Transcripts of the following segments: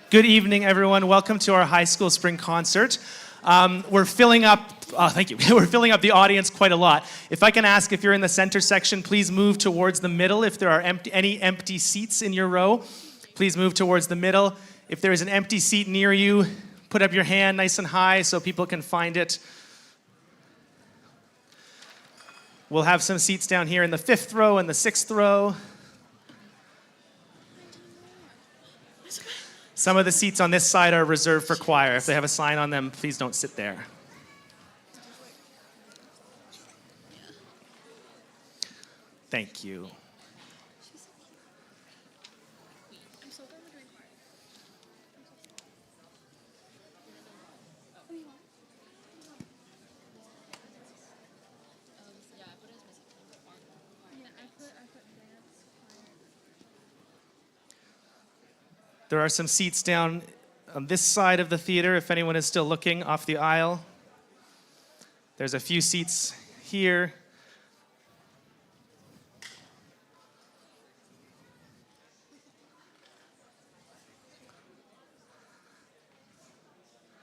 Good evening, everyone. Welcome to our high school spring concert. We're filling up, thank you. We're filling up the audience quite a lot. If I can ask, if you're in the center section, please move towards the middle. If there are any empty seats in your row, please move towards the middle. If there is an empty seat near you, put up your hand nice and high so people can find it. We'll have some seats down here in the 5th row and the 6th row. Some of the seats on this side are reserved for choir. If they have a sign on them, please don't sit there. Thank you. There are some seats down on this side of the theater, if anyone is still looking off the aisle. There's a few seats here.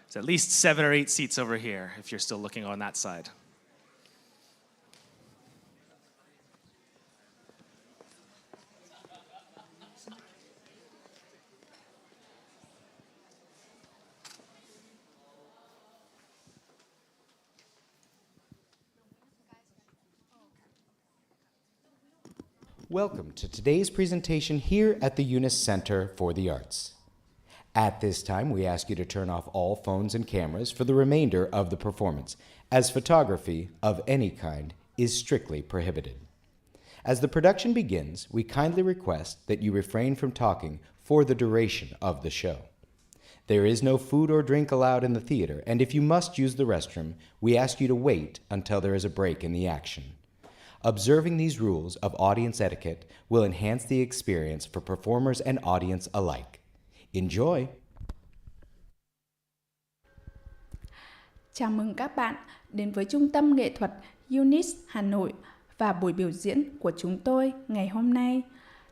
There's at least 7 or 8 seats over here, if you're still looking on that side. Welcome to today's presentation here at the UNIS Center for the Arts. At this time, we ask you to turn off all phones and cameras for the remainder of the performance, as photography of any kind is strictly prohibited. As the production begins, we kindly request that you refrain from talking for the duration of the show. There is no food or drink allowed in the theater, and if you must use the restroom, we ask you to wait until there is a break in the action. Observing these rules of audience etiquette will enhance the experience for performers and audience alike. Enjoy! Chào mừng các bạn đến với Trung tâm Nghệ thuật UNIS Hà Nội và buổi biểu diễn của chúng tôi ngày hôm nay.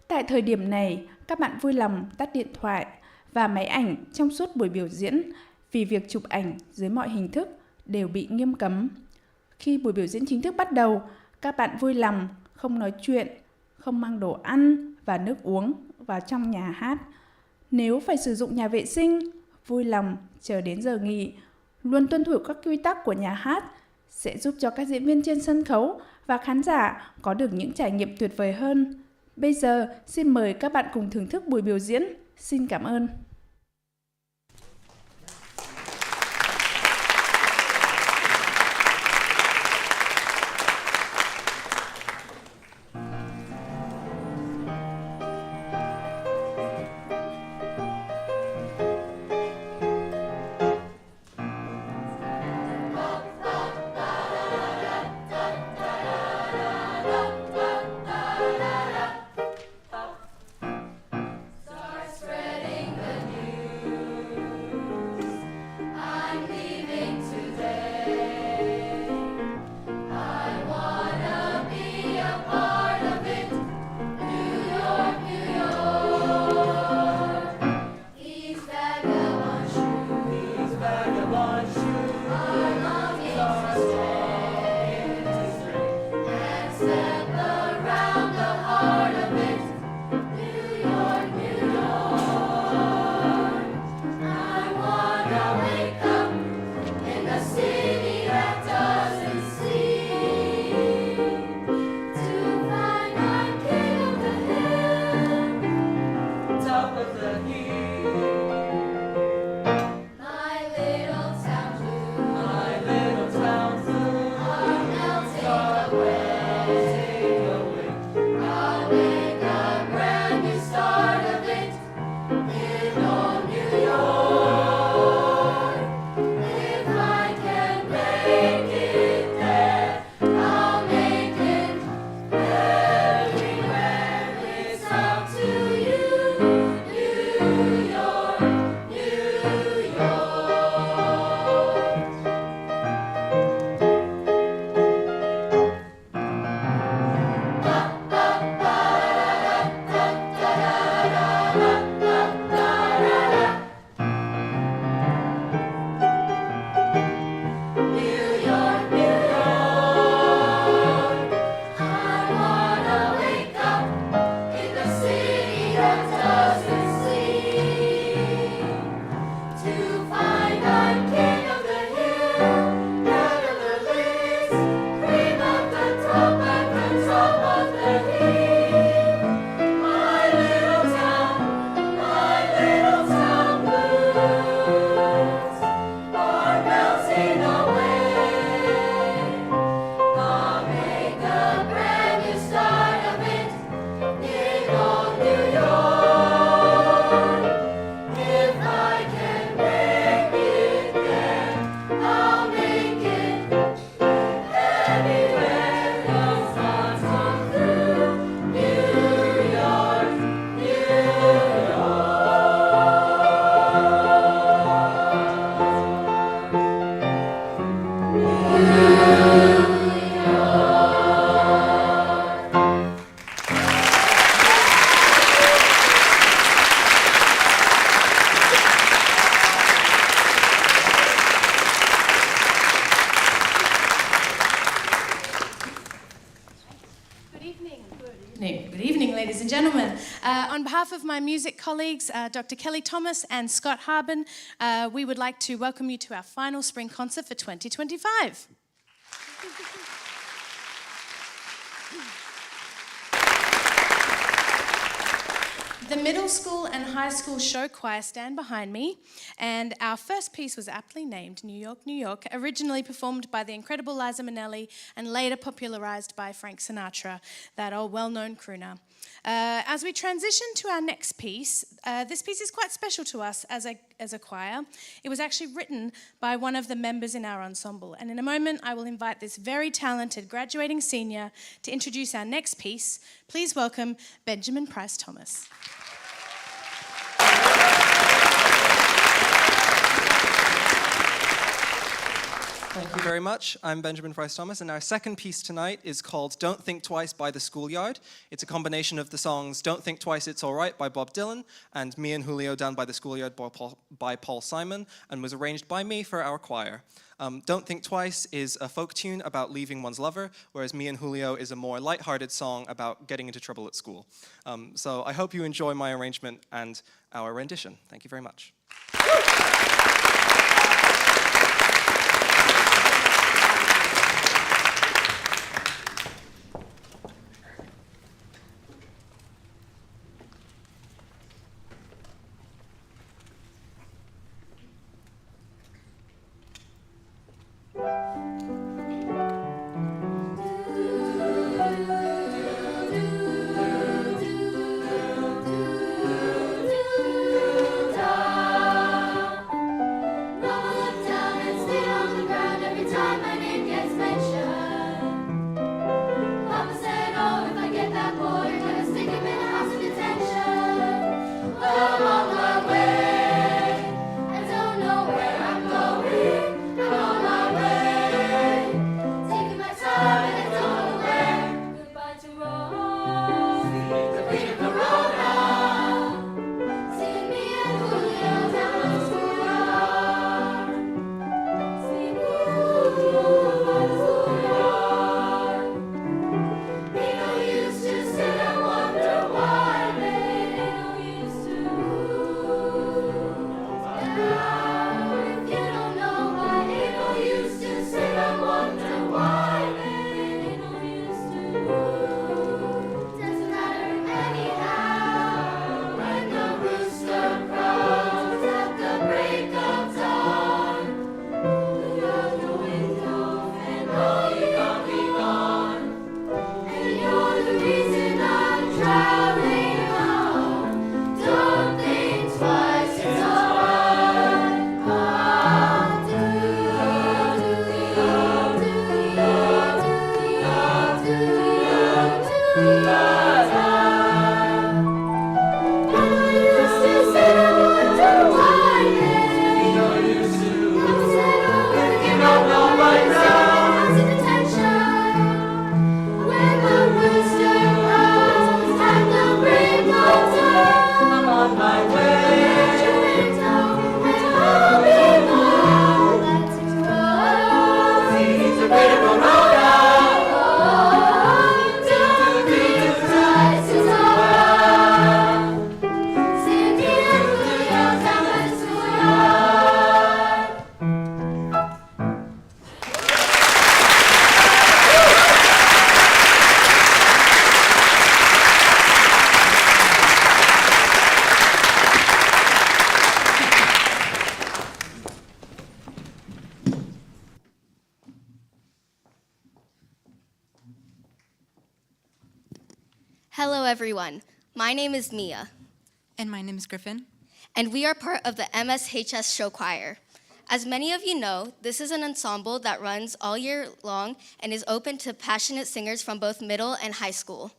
Tại thời điểm này, các bạn vui lòng tắt điện thoại và máy ảnh trong suốt buổi biểu diễn vì việc chụp ảnh dưới mọi hình thức đều bị nghiêm cấm. Khi buổi biểu diễn chính thức bắt đầu, các bạn vui lòng không nói chuyện, không mang đồ ăn và nước uống vào trong nhà hát. Nếu phải sử dụng nhà vệ sinh, vui lòng chờ đến giờ nghỉ. Luôn tuân thủ các quy tắc của nhà hát sẽ giúp cho các diễn viên trên sân khấu và khán giả có được những trải nghiệm tuyệt vời hơn. Bây giờ, xin mời các bạn cùng thưởng thức buổi biểu diễn. Xin cảm ơn. Start spreading the gentlemen, on behalf of my music colleagues, Dr. Kelly Thomas and Scott Harbin, we would like to welcome you to our final spring concert for 2025. The middle school and high school show choir stand behind me, and our first piece was aptly named New York, New York, originally performed by the incredible Liza Minnelli and later popularized by Frank Sinatra, that old well-known crooner. As we transition to our next piece, this piece is quite special to us as a choir. It was actually written by one of the members in our ensemble, and in a moment I will invite this very talented graduating senior to introduce our next piece. Please welcome Benjamin Price Thomas. Thank you very much. I'm Benjamin Price Thomas, and our second piece tonight is called Don't Think Twice by the Schoolyard. It's a combination of the songs Don't Think Twice, It's Alright by Bob Dylan and Me and Julio Down by the Schoolyard by Paul Simon, and was arranged by me for our choir. Don't Think Twice is a folk tune about leaving one's lover, whereas Me and Julio is a more lighthearted song about getting into trouble at school. So I hope you enjoy my arrangement and our rendition. Thank you very much. Hello, everyone. My name is Mia. And my name is Griffin. And we are part of the MSHS Show Choir. As many of you know, this is an ensemble that runs all year long and is open to passionate singers from both middle and high school.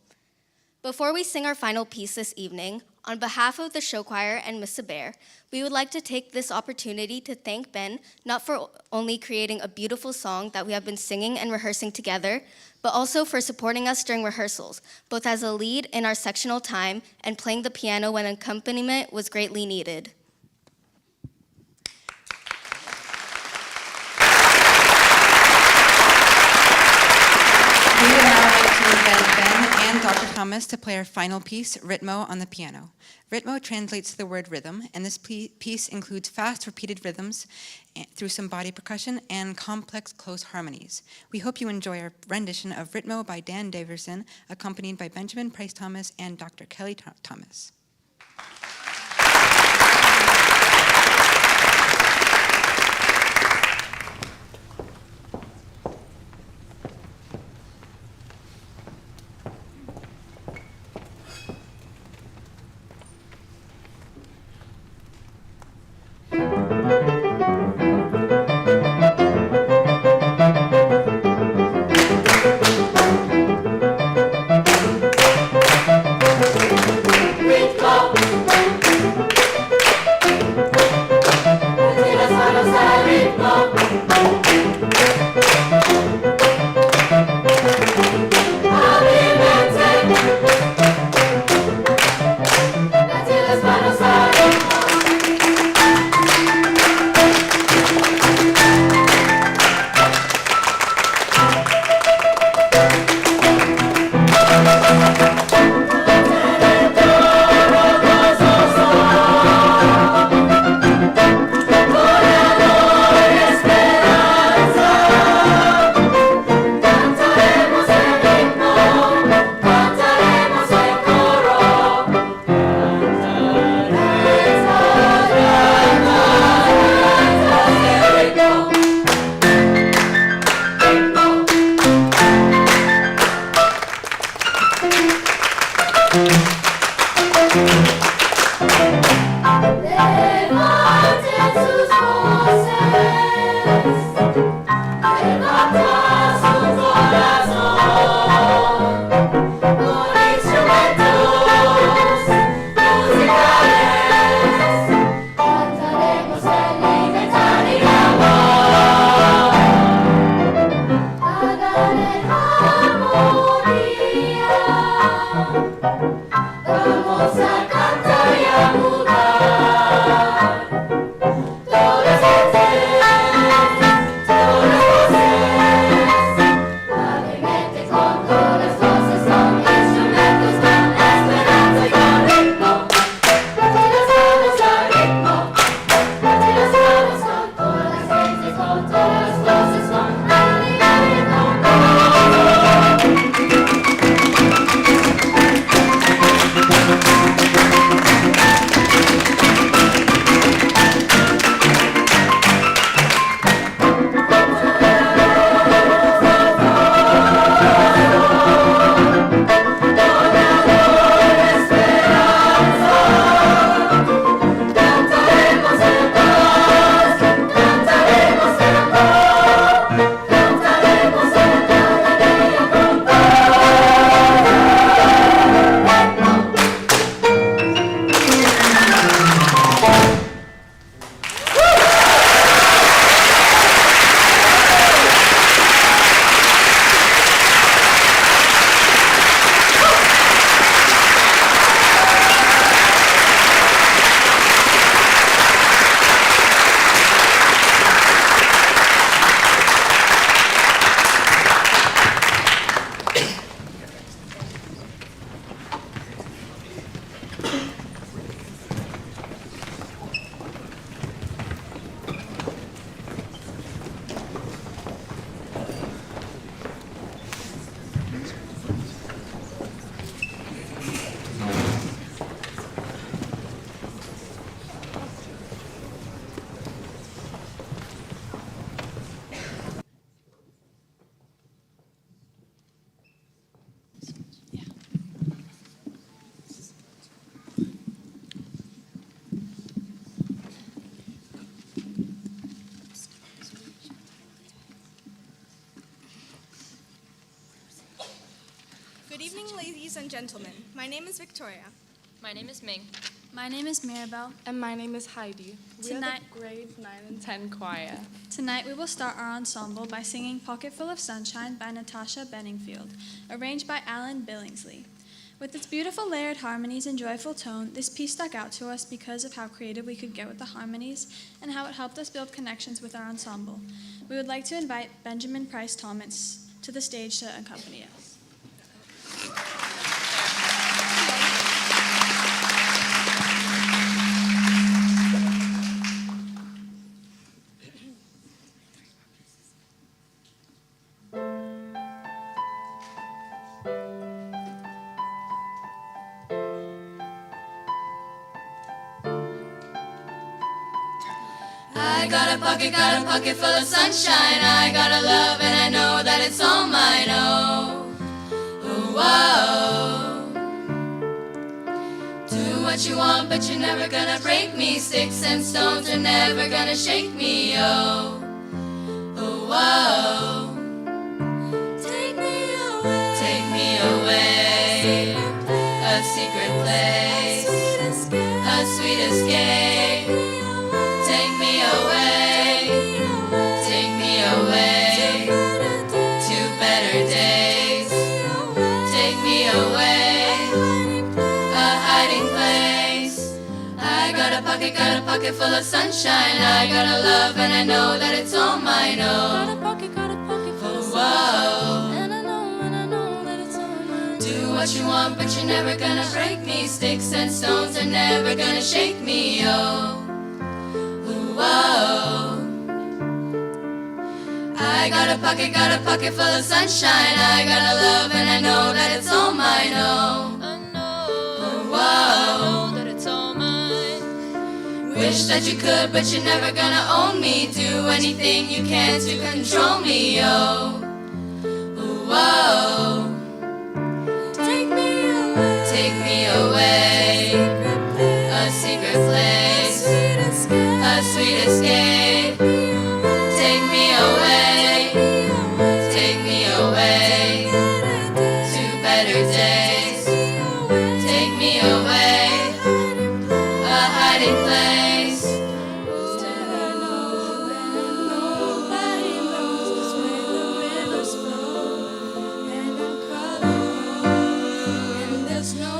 Before we sing our final piece this evening, on behalf of the show choir and Miss Saber, we would like to take this opportunity to thank Ben, not for only creating a beautiful song that we have been singing and rehearsing together, but also for supporting us during rehearsals, both as a lead in our sectional time and playing the piano when accompaniment was greatly needed. We would now like to invite Ben and Dr. Thomas to play our final piece, Ritmo, on the piano. Ritmo translates the word rhythm, and this piece includes fast, repeated rhythms through some body percussion and complex, close harmonies. We hope you enjoy our rendition of Ritmo by Dan Daverson, accompanied by Benjamin Price Thomas and Dr. Kelly Thomas. Good evening, ladies and gentlemen. My name is Victoria. My name is Ming. My name is Mirabelle. And my name is Heidi. We Tonight- are the grade 9 and 10 choir. Tonight we will start our ensemble by singing Pocketful of Sunshine by Natasha Benningfield, arranged by Alan Billingsley. With its beautiful layered harmonies and joyful tone, this piece stuck out to us because of how creative we could get with the harmonies and how it helped us build connections with our ensemble. We would like to invite Benjamin Price Thomas to the stage to accompany us. I got a pocket full of sunshine. I got a love and I know that it's all mine. Oh, whoa. Do what you want, but you're never gonna break me. Sticks and stones are never gonna shake me. Oh, whoa. Take me away, a secret place, a sweet escape. Take me away to better days. Take me away, a hiding place. I got a pocket full of sunshine. I got a love and I know that it's all mine. Oh, whoa. Do what you want, but you're never gonna break me. Sticks and stones are never gonna shake me. Oh, whoa. I got a pocket full of sunshine. I got a love and I know that it's all mine. Oh, whoa. Wish that you could, but you're never gonna own me. Do anything you can to control me. Oh, whoa. Take me away, a secret place, a sweet escape. Take me away to better days. Take me away, a hiding place. Nobody knows where the rivers flow, and I'm caught, and there's no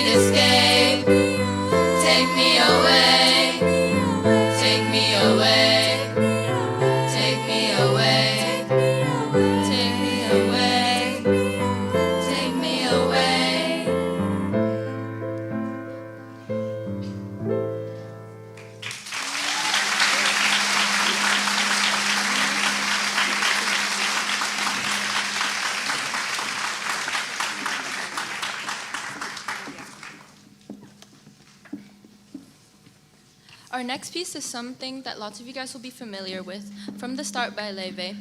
escape. Take me away. Take me away. Take me away. Take me away. Take me away. Our next piece is something that lots of you guys will be familiar with, From the Start by Leve,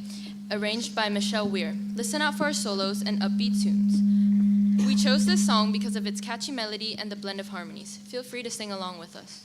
arranged by Michelle Weir. Listen out for our solos and upbeat tunes. We chose this song because of its catchy melody and the blend of harmonies. Feel free to sing along with us.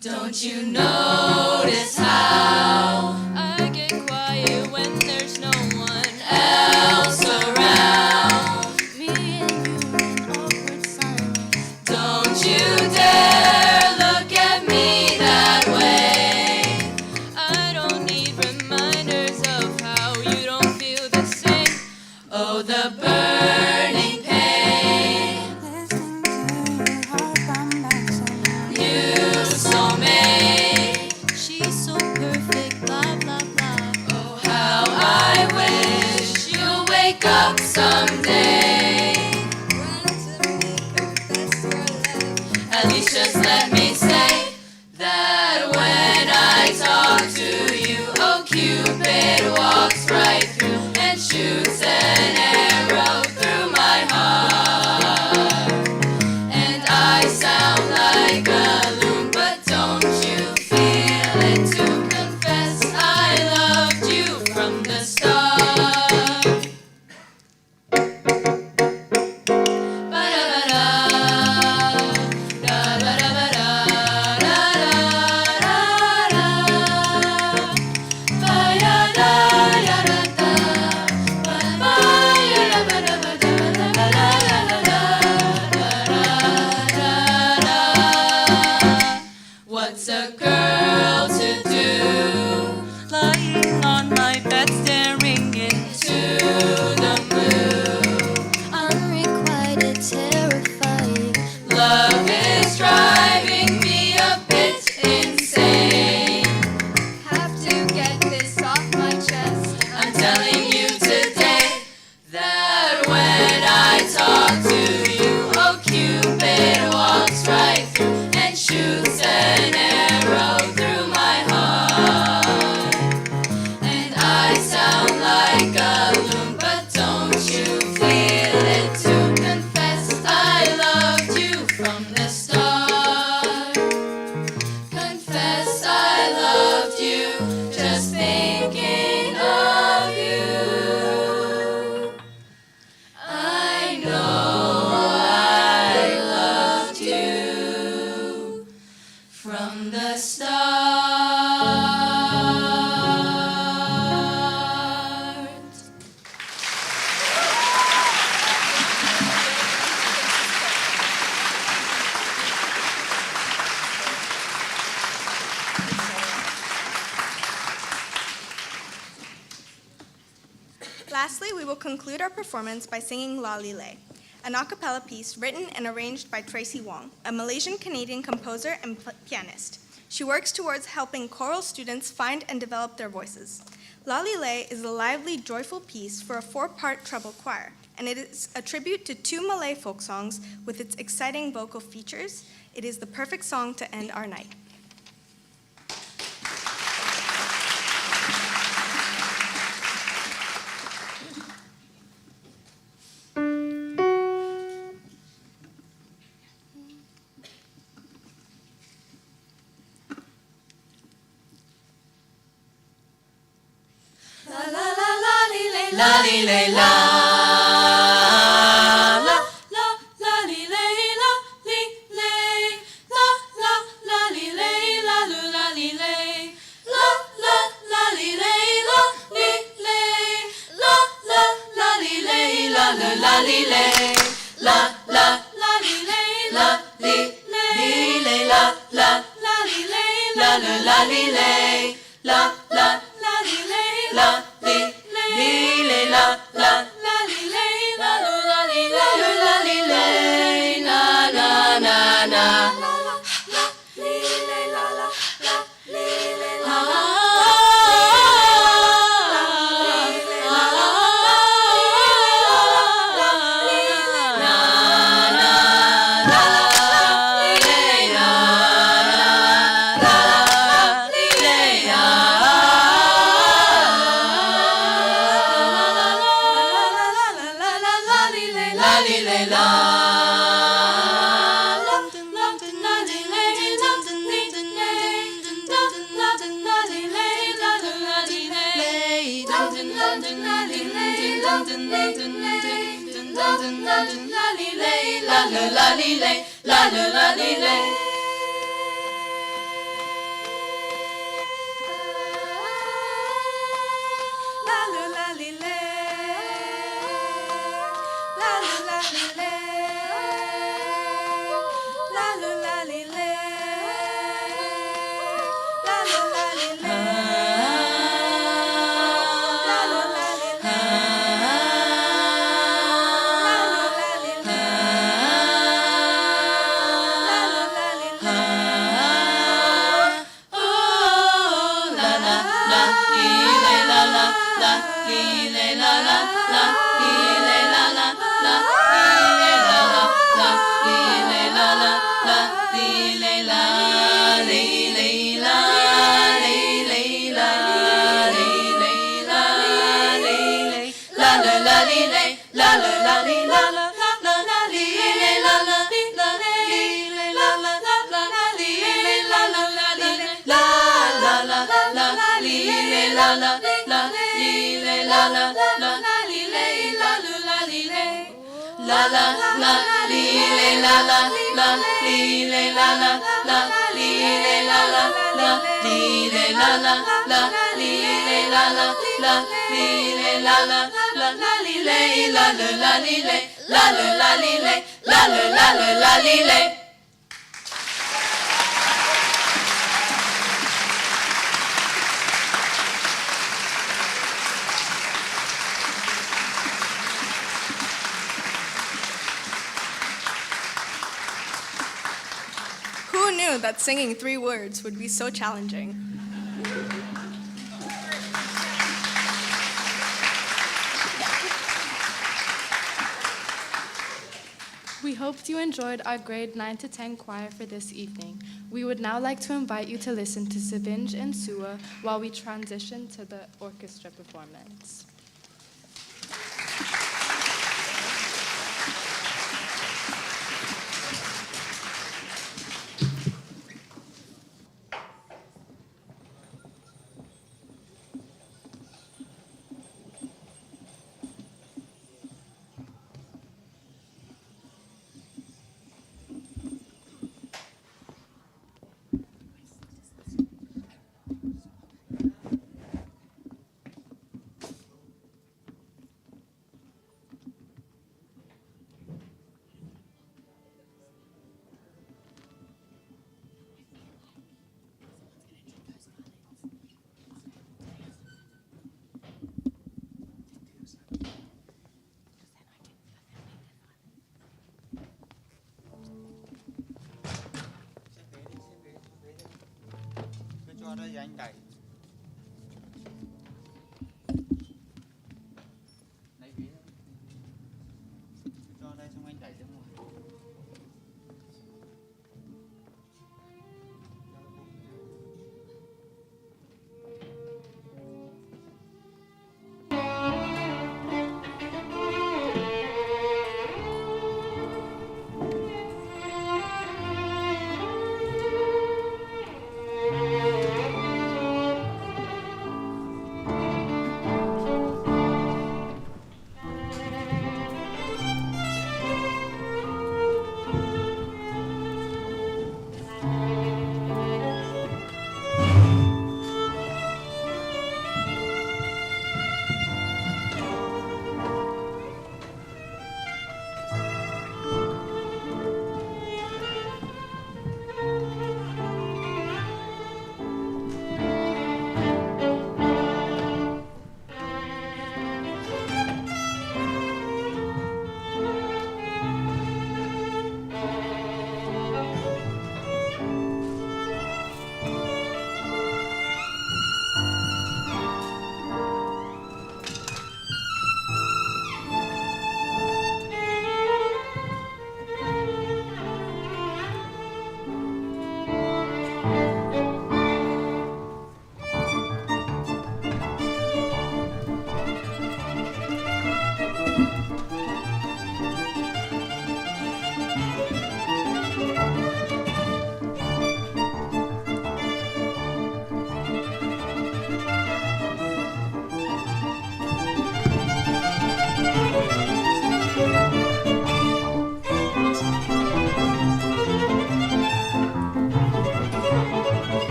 Don't you notice how I get quiet when there's no one else around? Me and you in awkward silence. Don't you dare look at me that way. I don't need reminders of how you don't feel the same. Oh, the burning pain you so made. She's so perfect, blah, blah, blah. Oh, how I wish you'll wake up someday. At least just let me say that when I talk to you, oh, Cupid walks right through and shoots an arrow through my heart. And I sound like a loon, but don't you feel it to confess I loved you from the start. Ba-da-ba-da, da-ba-da-ba-da. from the start. Confess I loved you, just thinking of you. I know I loved you from the start. Lastly, we will conclude our performance by singing La Li Le, an a cappella piece written and arranged by Tracy Wong, a Malaysian-Canadian composer and pianist. She works towards helping choral students find and develop their voices. La Li Le is a lively, joyful piece for a 4-part treble choir, and it is a tribute to 2 Malay folk songs with its exciting vocal features. It is the perfect song to end our night. La li le la, la la la li le la li le, la la la li le la lu la li le, la la la li le la li le, la la la li le la lu la li le, la la la li le la li le la la la li le la lu la li le, la la la li le la li la la la li le la lu la li la lu la li le na na na na la li le la la la li le la la Who knew that singing 3 words would be so challenging? We hoped you enjoyed our grade 9 to 10 choir for this evening. We would now like to invite you to listen to Savinj and Sua while we transition to the orchestra performance. cho nó dáng chạy. Lấy ví cho đây xong anh chạy ra ngoài.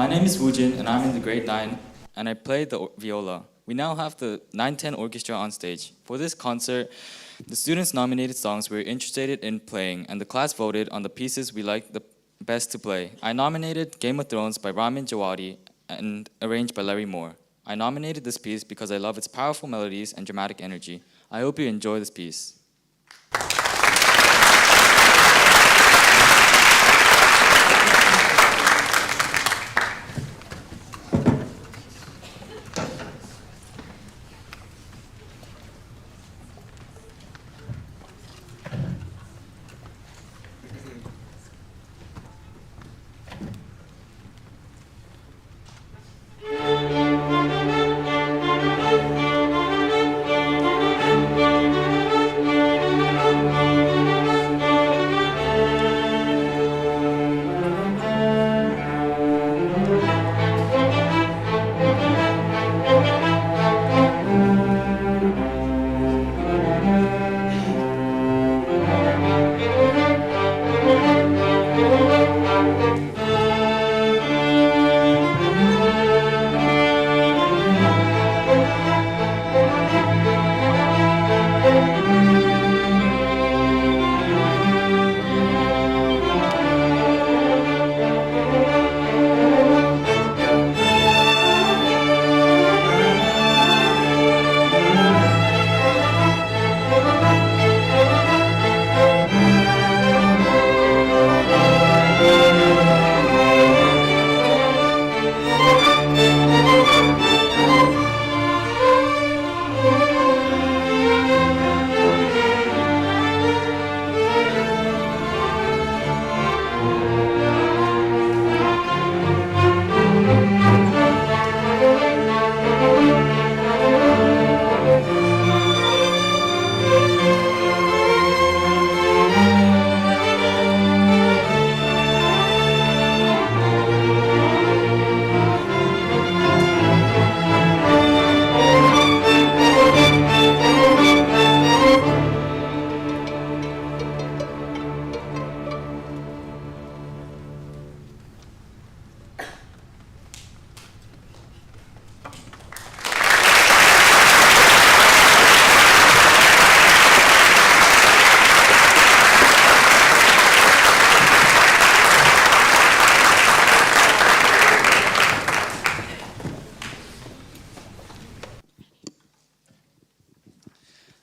My name is Woojin, and I'm in the grade 9, and I play the viola. We now have the 910 Orchestra on stage. For this concert, the students nominated songs we were interested in playing, and the class voted on the pieces we liked the best to play. I nominated Game of Thrones by Ramin Djawadi and arranged by Larry Moore. I nominated this piece because I love its powerful melodies and dramatic energy. I hope you enjoy this piece.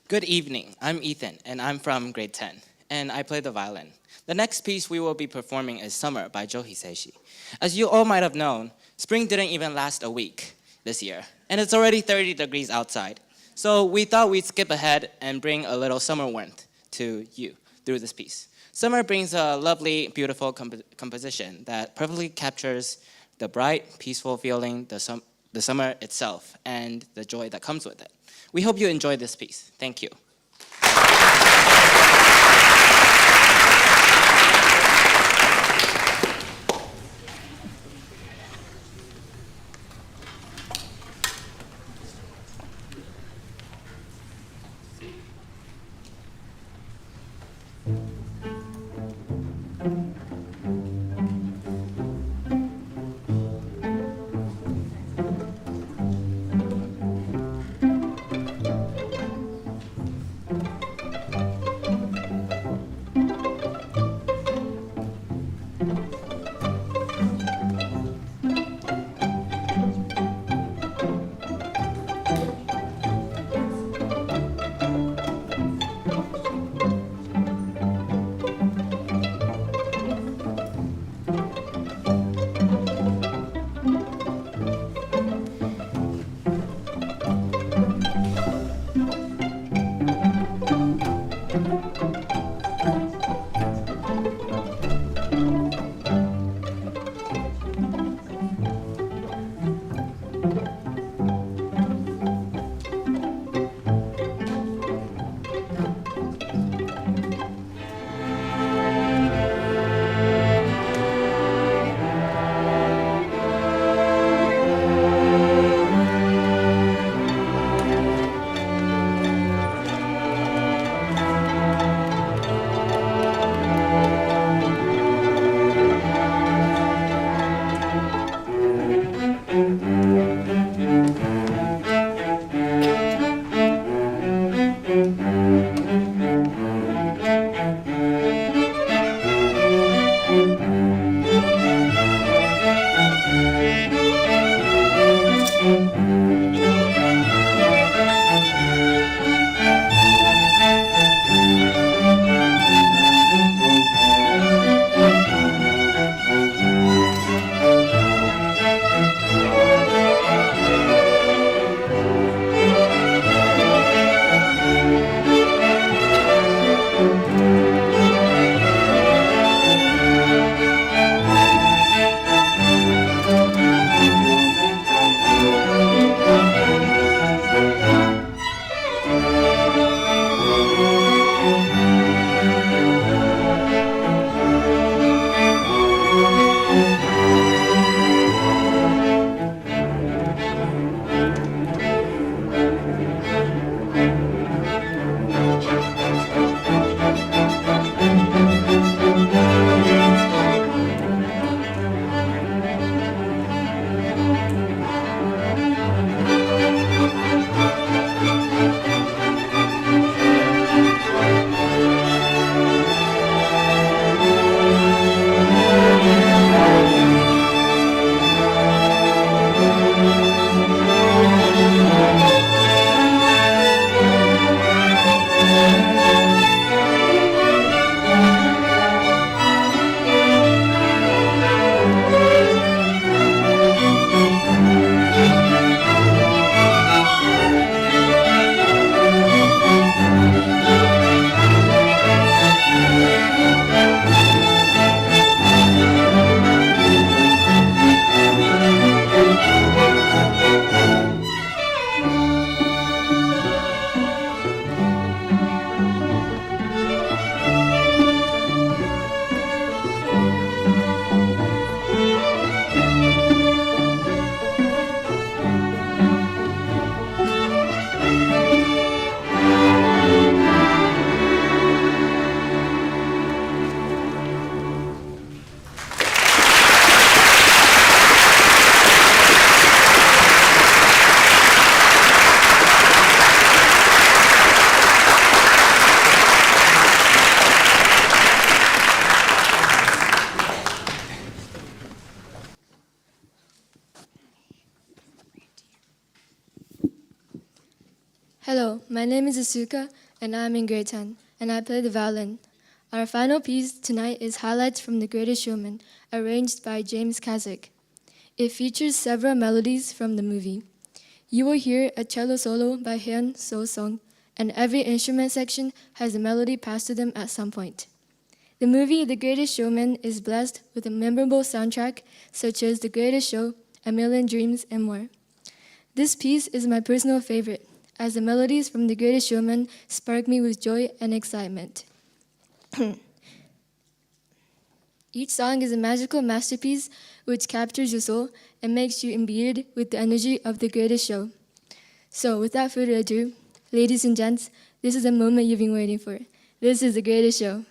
Good evening, I'm Ethan, and I'm from grade 10, and I play the violin. The next piece we will be performing is Summer by Joe Hisaishi. As you all might have known, spring didn't even last a week this year, and it's already 30 degrees outside. So we thought we'd skip ahead and bring a little summer warmth to you through this piece. Summer brings a lovely, beautiful composition that perfectly captures the bright, peaceful feeling, the summer itself, and the joy that comes with it. We hope you enjoy this piece. Thank you. Hello, my name is Asuka, and I'm in grade 10, and I play the violin. Our final piece tonight is Highlights from The Greatest Showman, arranged by James Kasich. It features several melodies from the movie. You will hear a cello solo by Hyun So-sung, and every instrument section has a melody passed to them at some point. The movie The Greatest Showman is blessed with a memorable soundtrack such as The Greatest Show, A Million Dreams, and more. This piece is my personal favorite, as the melodies from The Greatest Showman spark me with joy and excitement. Each song is a magical masterpiece which captures your soul and makes you imbued with the energy of the greatest show. So, without further ado, ladies and gents, this is the moment you've been waiting for. This is The Greatest Show.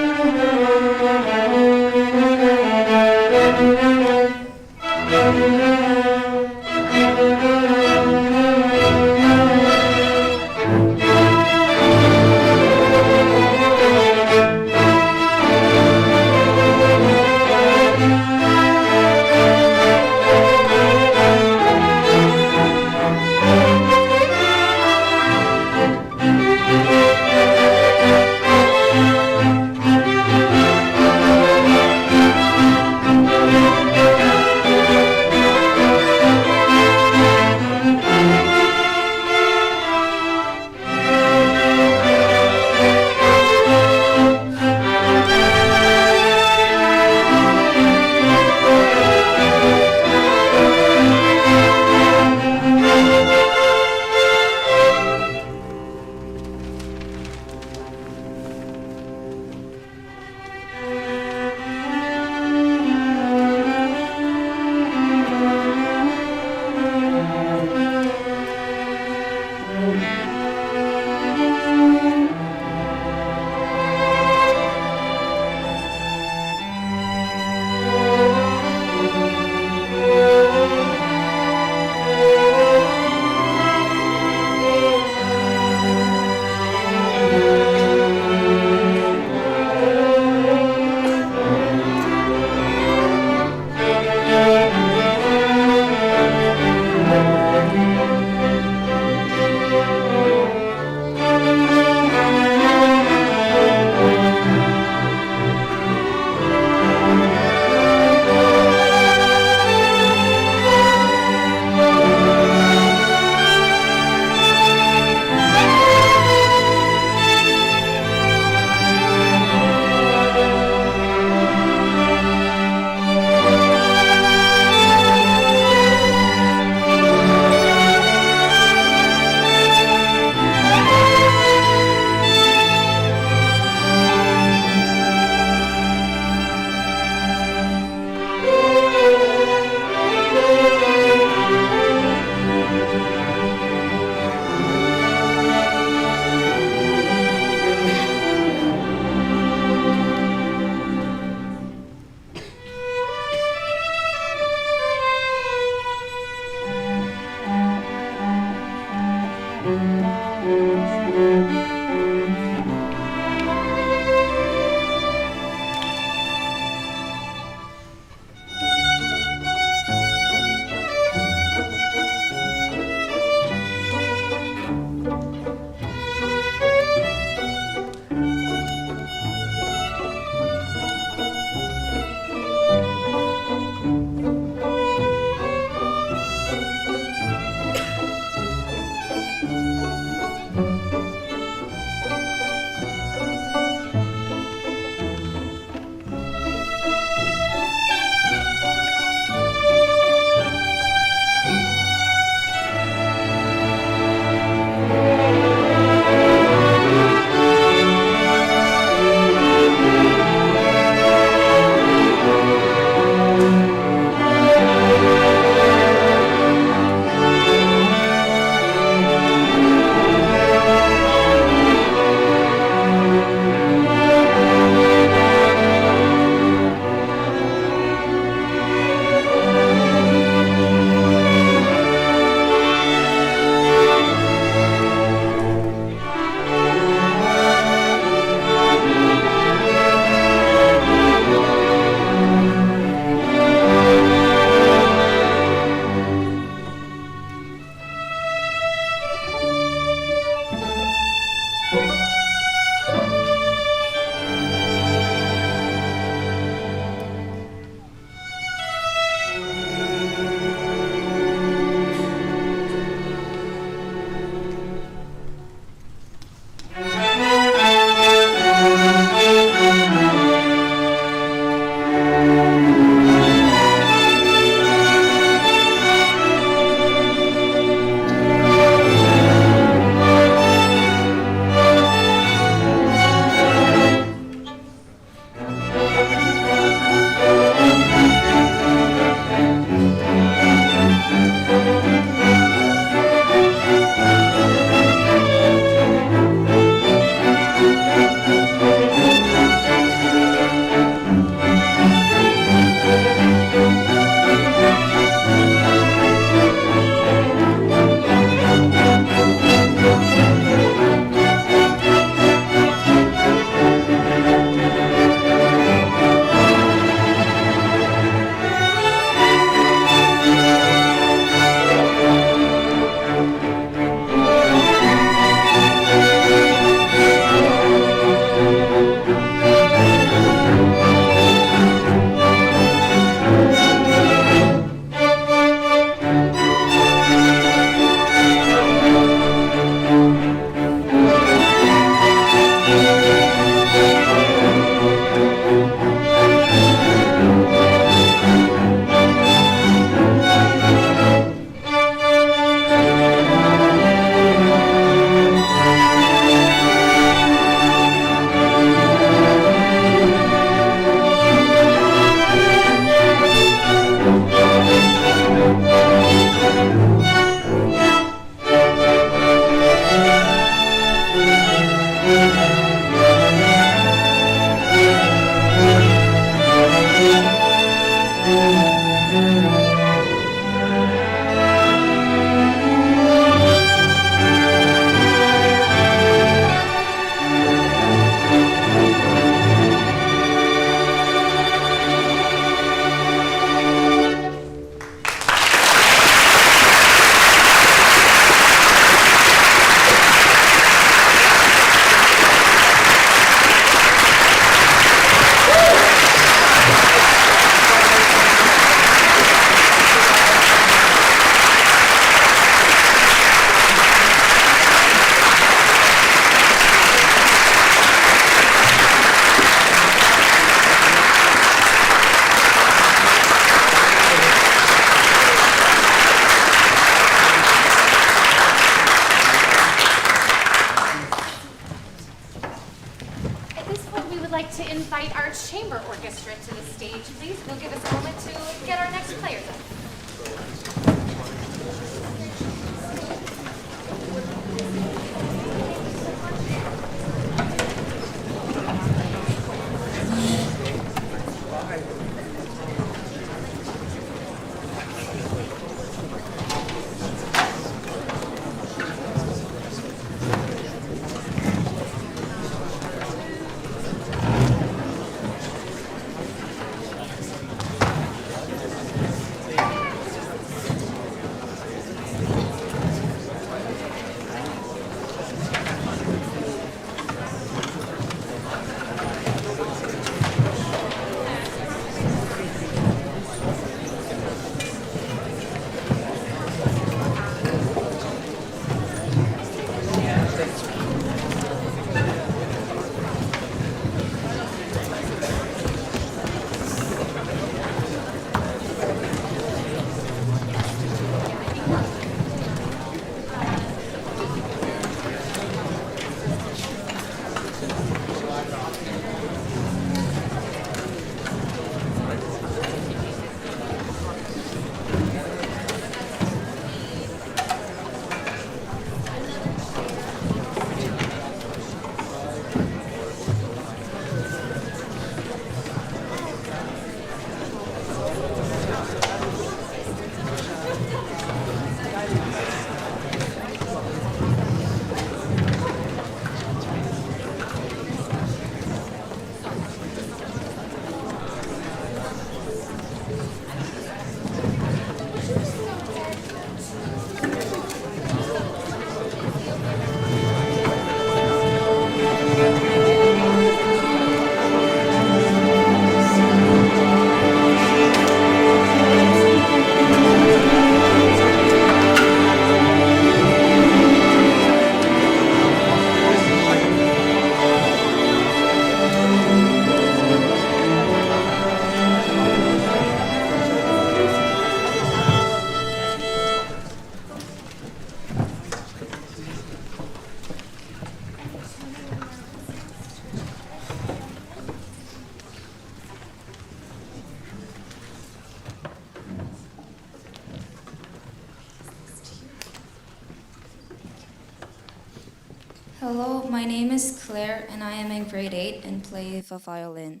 Hello, my name is Claire and I am in grade 8 and play the violin.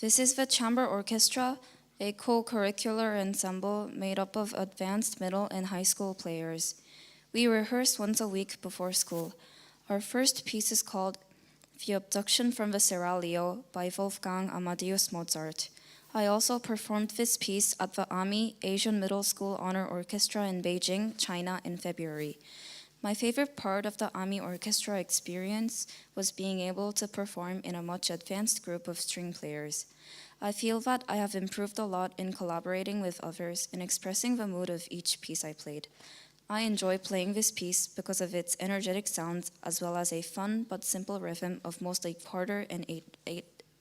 This is the Chamber Orchestra, a co-curricular ensemble made up of advanced middle and high school players. We rehearse once a week before school. Our first piece is called The Abduction from the Seraglio by Wolfgang Amadeus Mozart. I also performed this piece at the AMI Asian Middle School Honor Orchestra in Beijing, China in February. My favorite part of the AMI orchestra experience was being able to perform in a much advanced group of string players. I feel that I have improved a lot in collaborating with others and expressing the mood of each piece I played. I enjoy playing this piece because of its energetic sounds as well as a fun but simple rhythm of mostly quarter and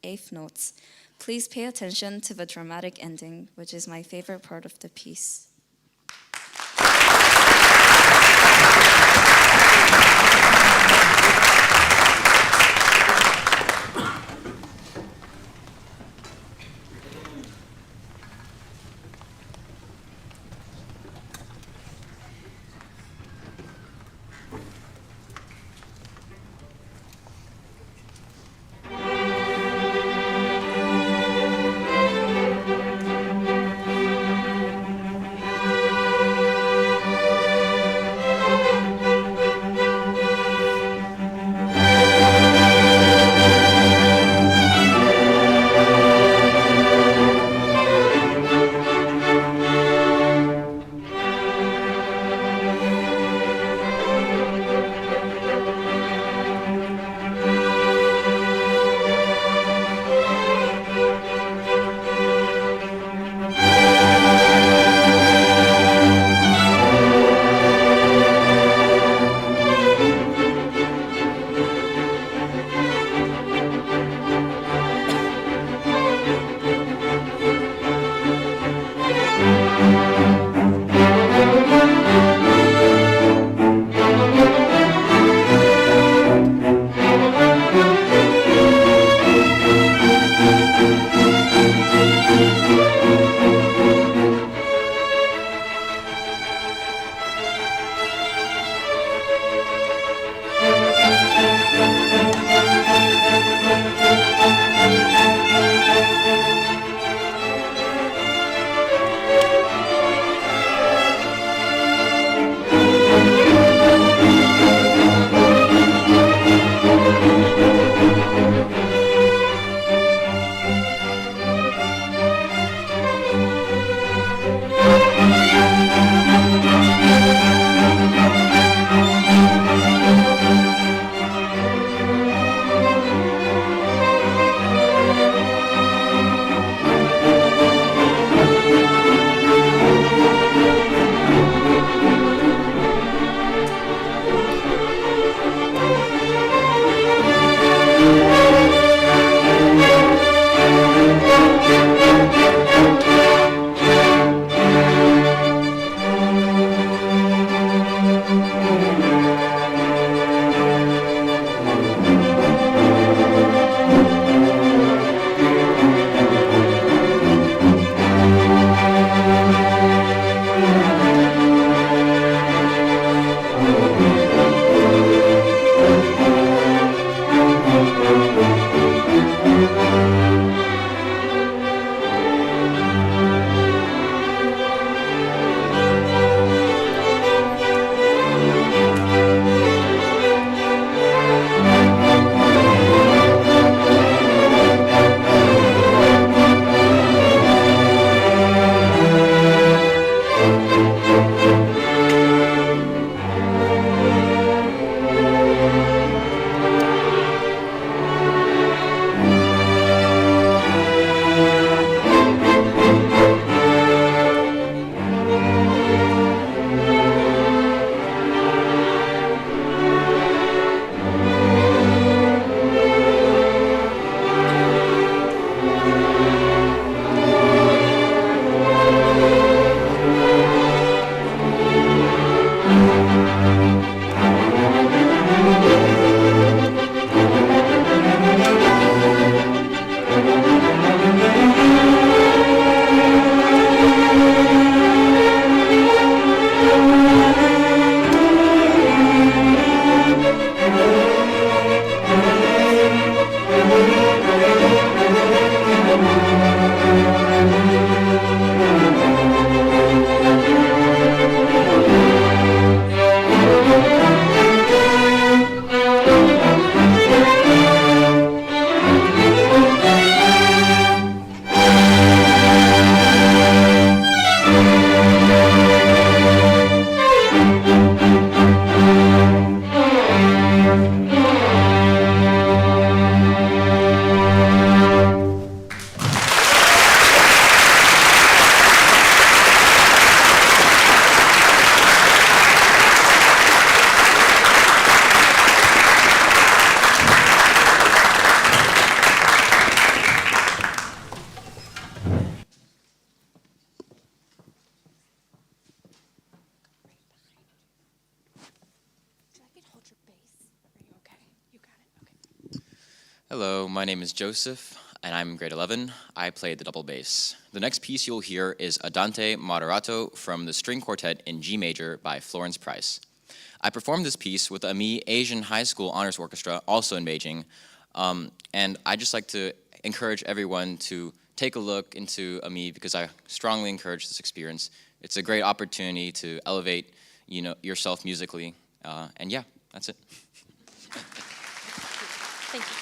eighth notes. Please pay attention to the dramatic ending, which is my favorite part of the piece. Hello, my name is Joseph, and I'm in grade 11. I played the double bass. The next piece you'll hear is Andante Moderato from the string quartet in G major by Florence Price. I performed this piece with the AMI Asian High School Honors Orchestra, also in Beijing, and I'd just like to encourage everyone to take a look into AMI because I strongly encourage this experience. It's a great opportunity to elevate, yourself musically, and yeah, that's it. Thank you.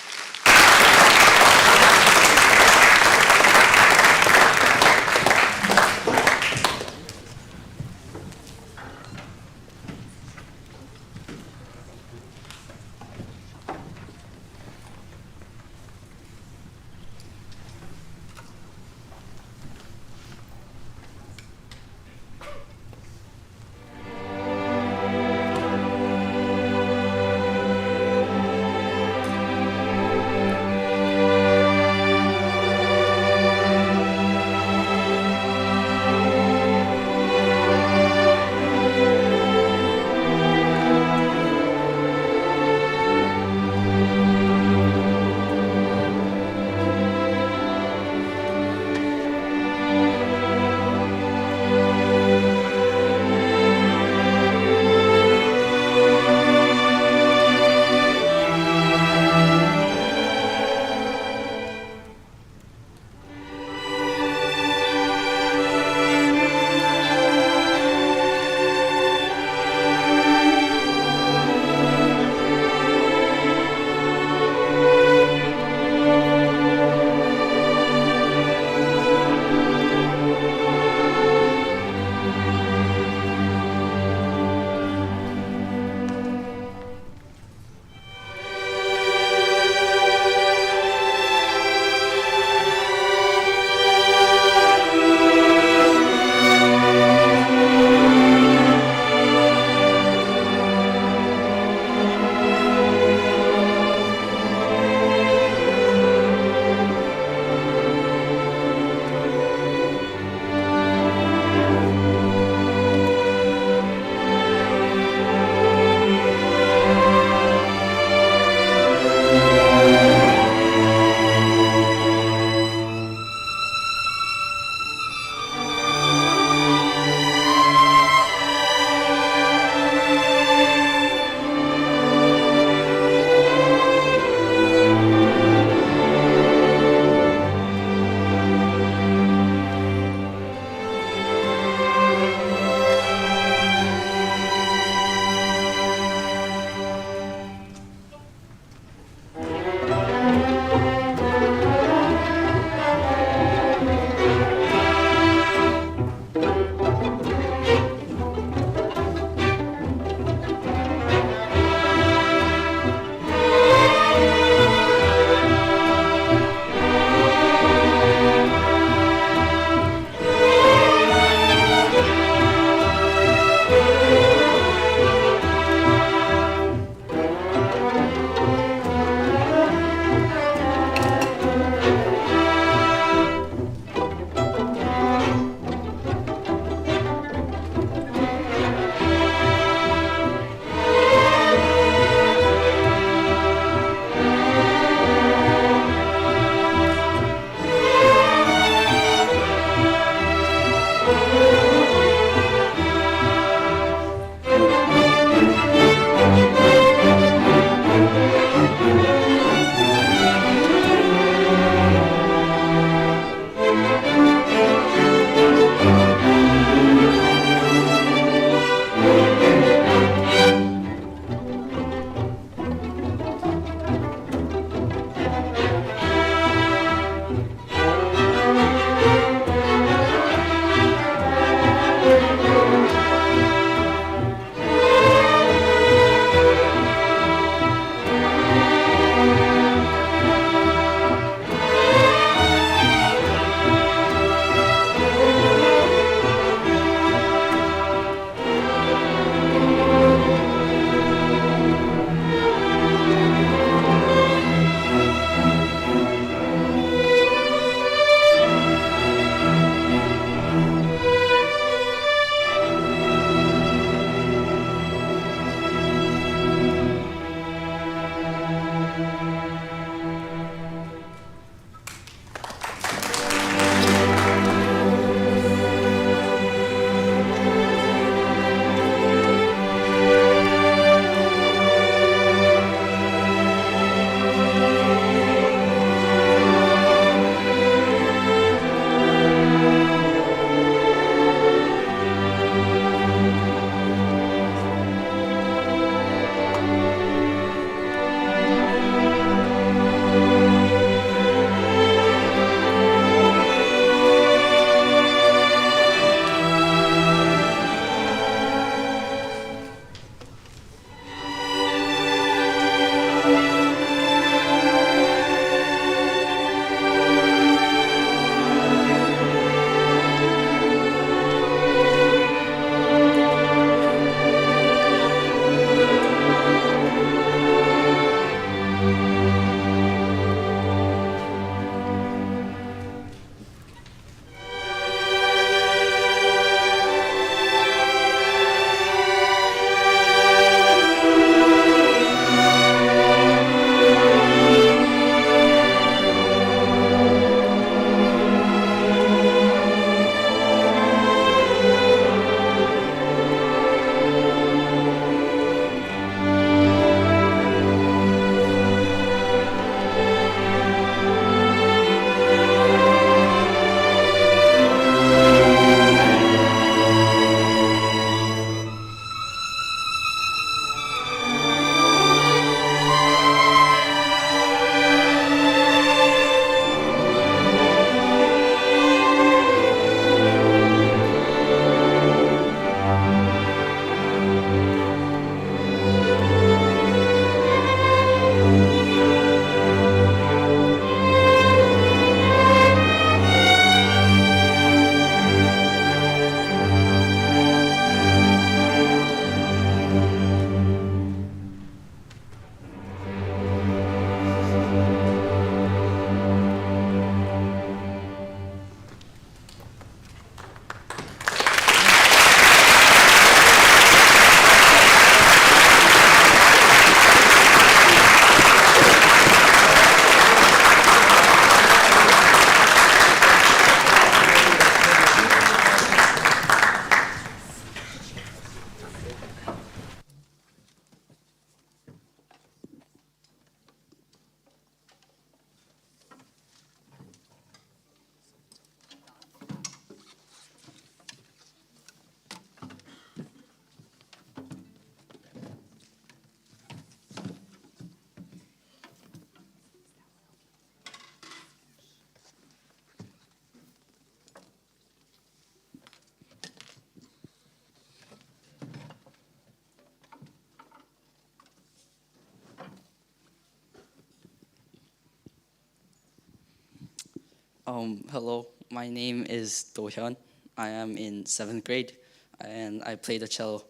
Hello, my name is Do Hyun. I am in 7th grade, and I play the cello.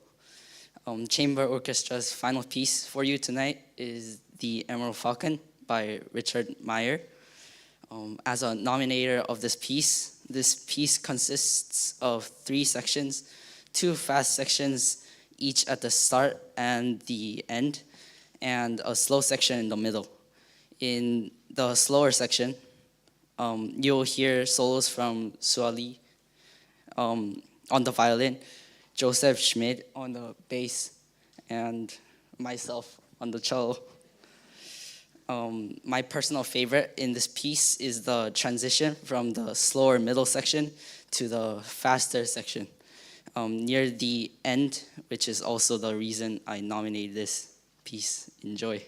Chamber Orchestra's final piece for you tonight is The Emerald Falcon by Richard Meyer. As a nominator of this piece consists of 3 sections, 2 fast sections, each at the start and the end, and a slow section in the middle. In the slower section, you'll hear solos from Suali on the violin, Joseph Schmidt on the bass, and myself on the cello. My personal favorite in this piece is the transition from the slower middle section to the faster section near the end, which is also the reason I nominated this piece. Enjoy.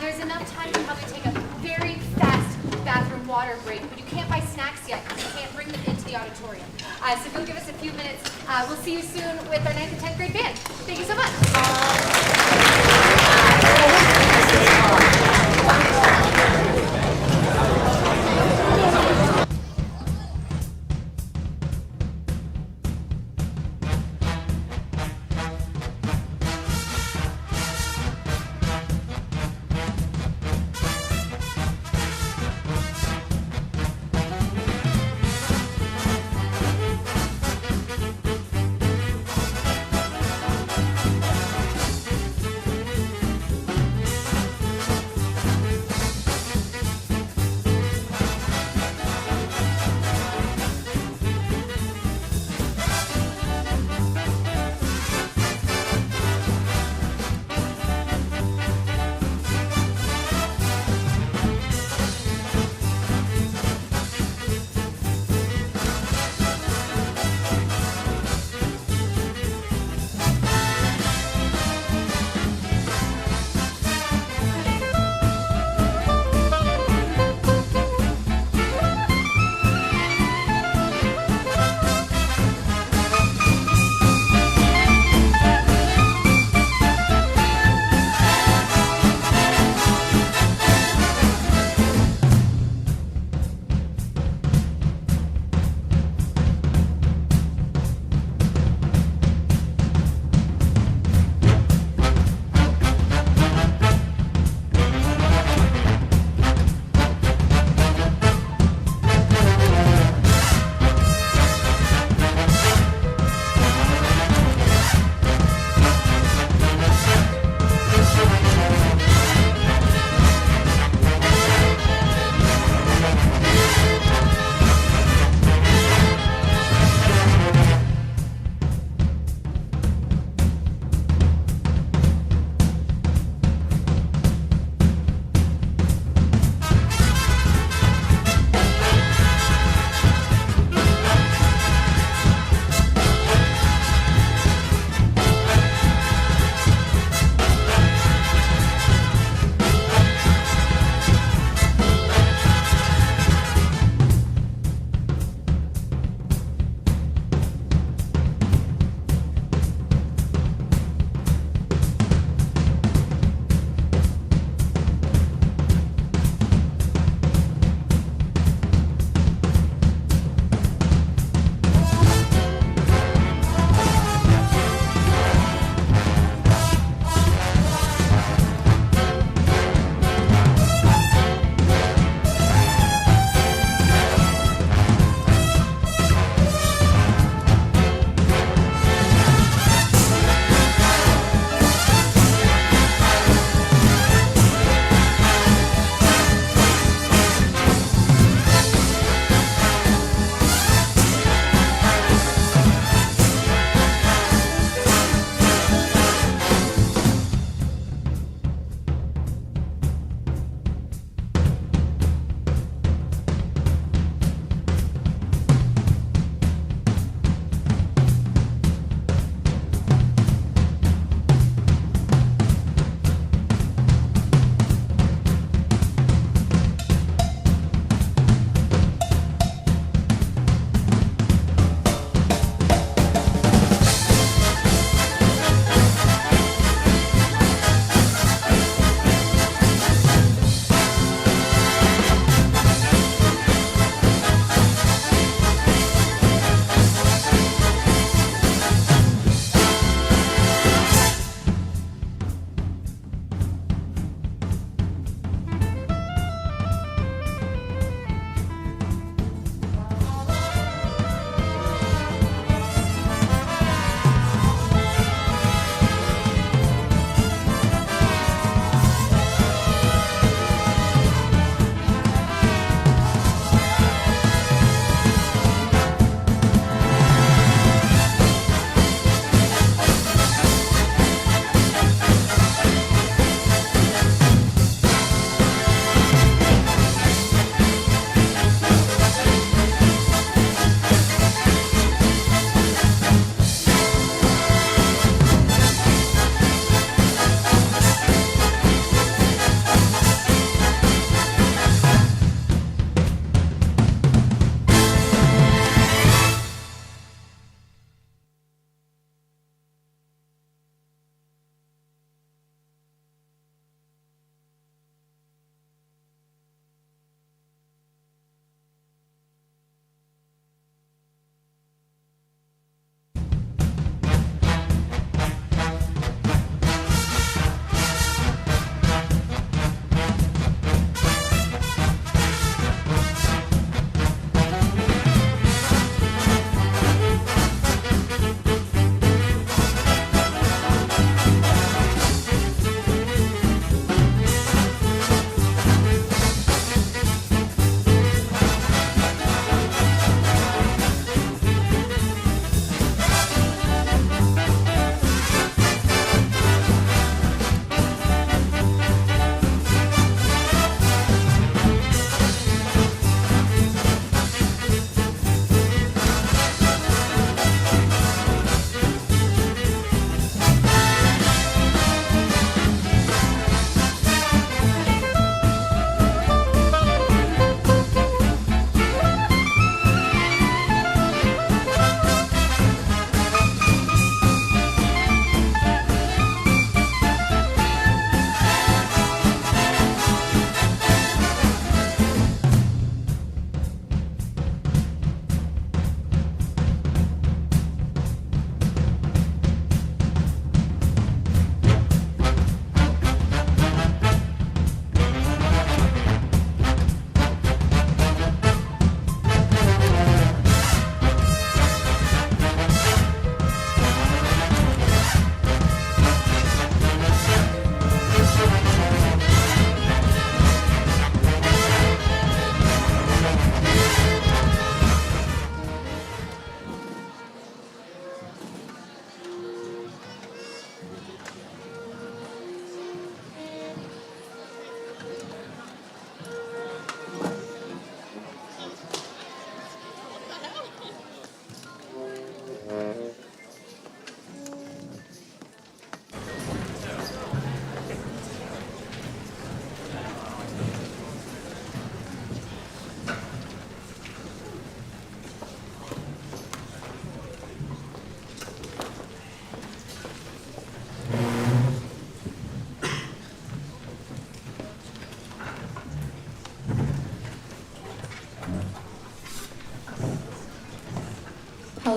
There's enough time to probably take a very fast bathroom water break, but you can't buy snacks yet because you can't bring them into the auditorium. So if you'll give us a few minutes, we'll see you soon with our 9th and 10th grade band. Thank you so much.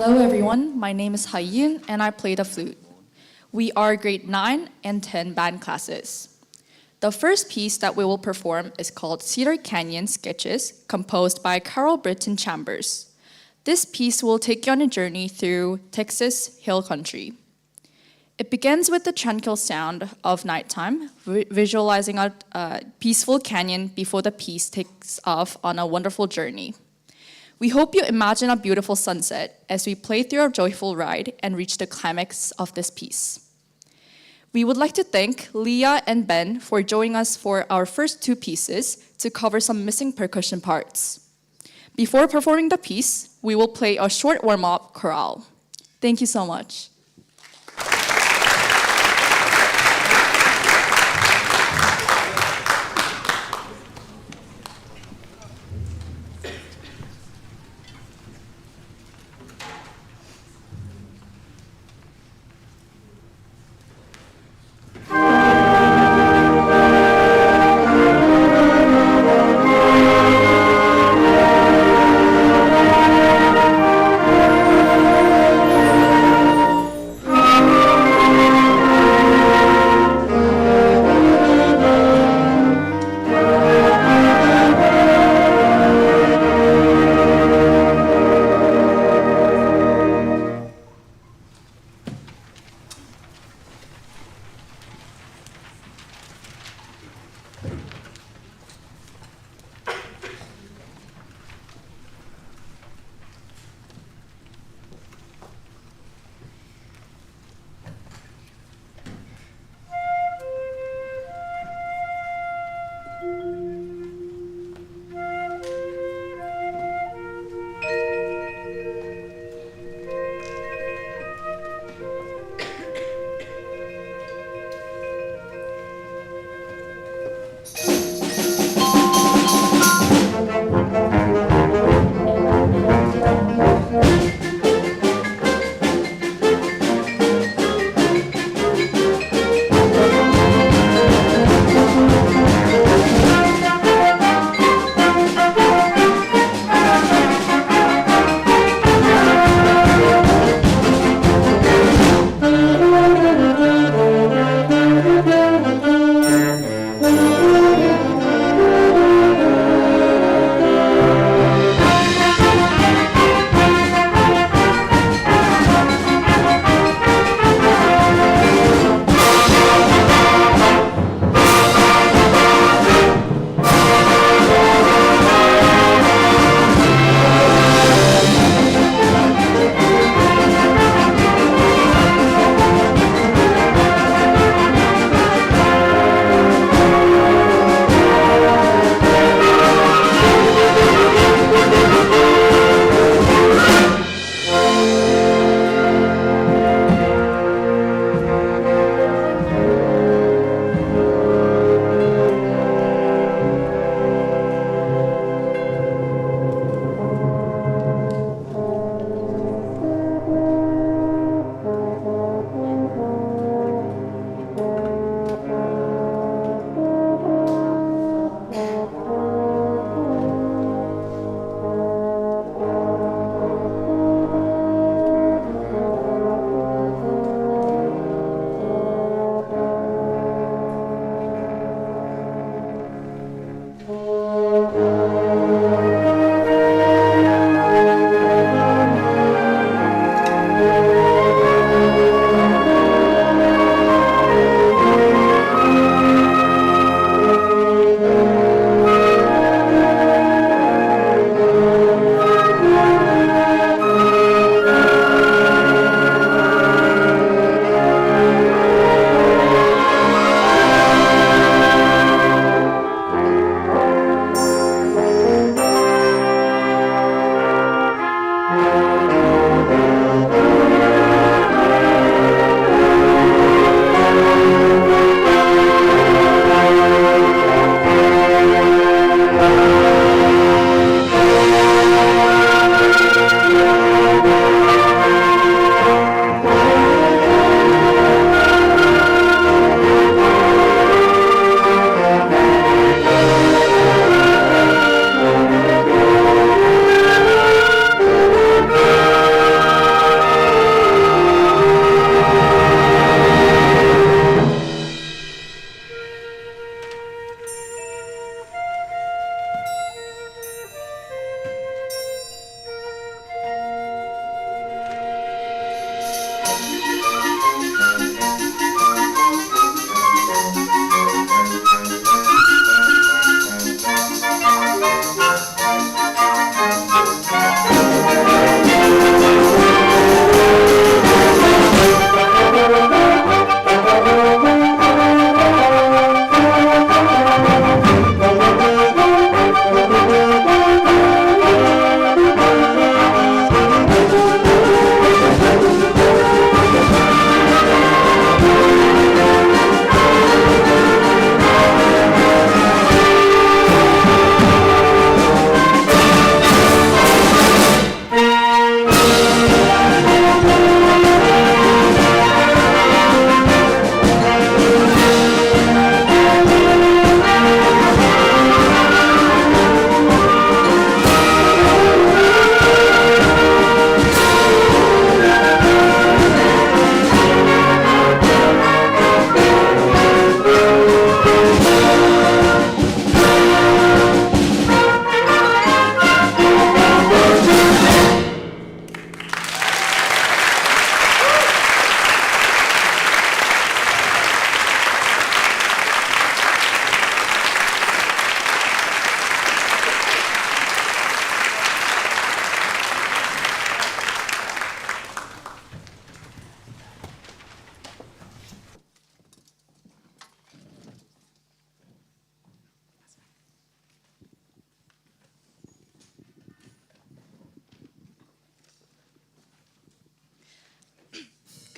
Hello everyone, my name is Haiyun and I play the flute. We are grade 9 and 10 band classes. The first piece that we will perform is called Cedar Canyon Sketches, composed by Carl Britton Chambers. This piece will take you on a journey through Texas hill country. It begins with the tranquil sound of nighttime, visualizing a peaceful canyon before the piece takes off on a wonderful journey. We hope you imagine a beautiful sunset as we play through our joyful ride and reach the climax of this piece. We would like to thank Leah and Ben for joining us for our first two pieces to cover some missing percussion parts. Before performing the piece, we will play a short warm-up chorale. Thank you so much.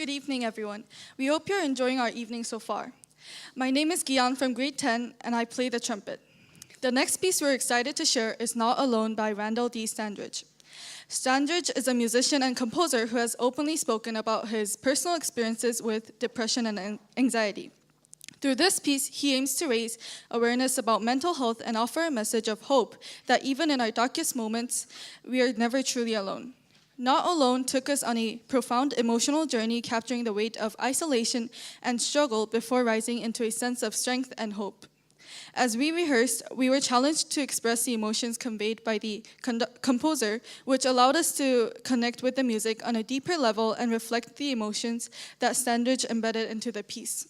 Good evening, everyone. We hope you're enjoying our evening so far. My name is Gian from grade 10, and I play the trumpet. The next piece we're excited to share is Not Alone by Randall D. Standridge. Standridge is a musician and composer who has openly spoken about his personal experiences with depression and anxiety. Through this piece, he aims to raise awareness about mental health and offer a message of hope that even in our darkest moments, we are never truly alone. Not Alone took us on a profound emotional journey, capturing the weight of isolation and struggle before rising into a sense of strength and hope. As we rehearsed, we were challenged to express the emotions conveyed by the composer, which allowed us to connect with the music on a deeper level and reflect the emotions that Standridge embedded into the piece.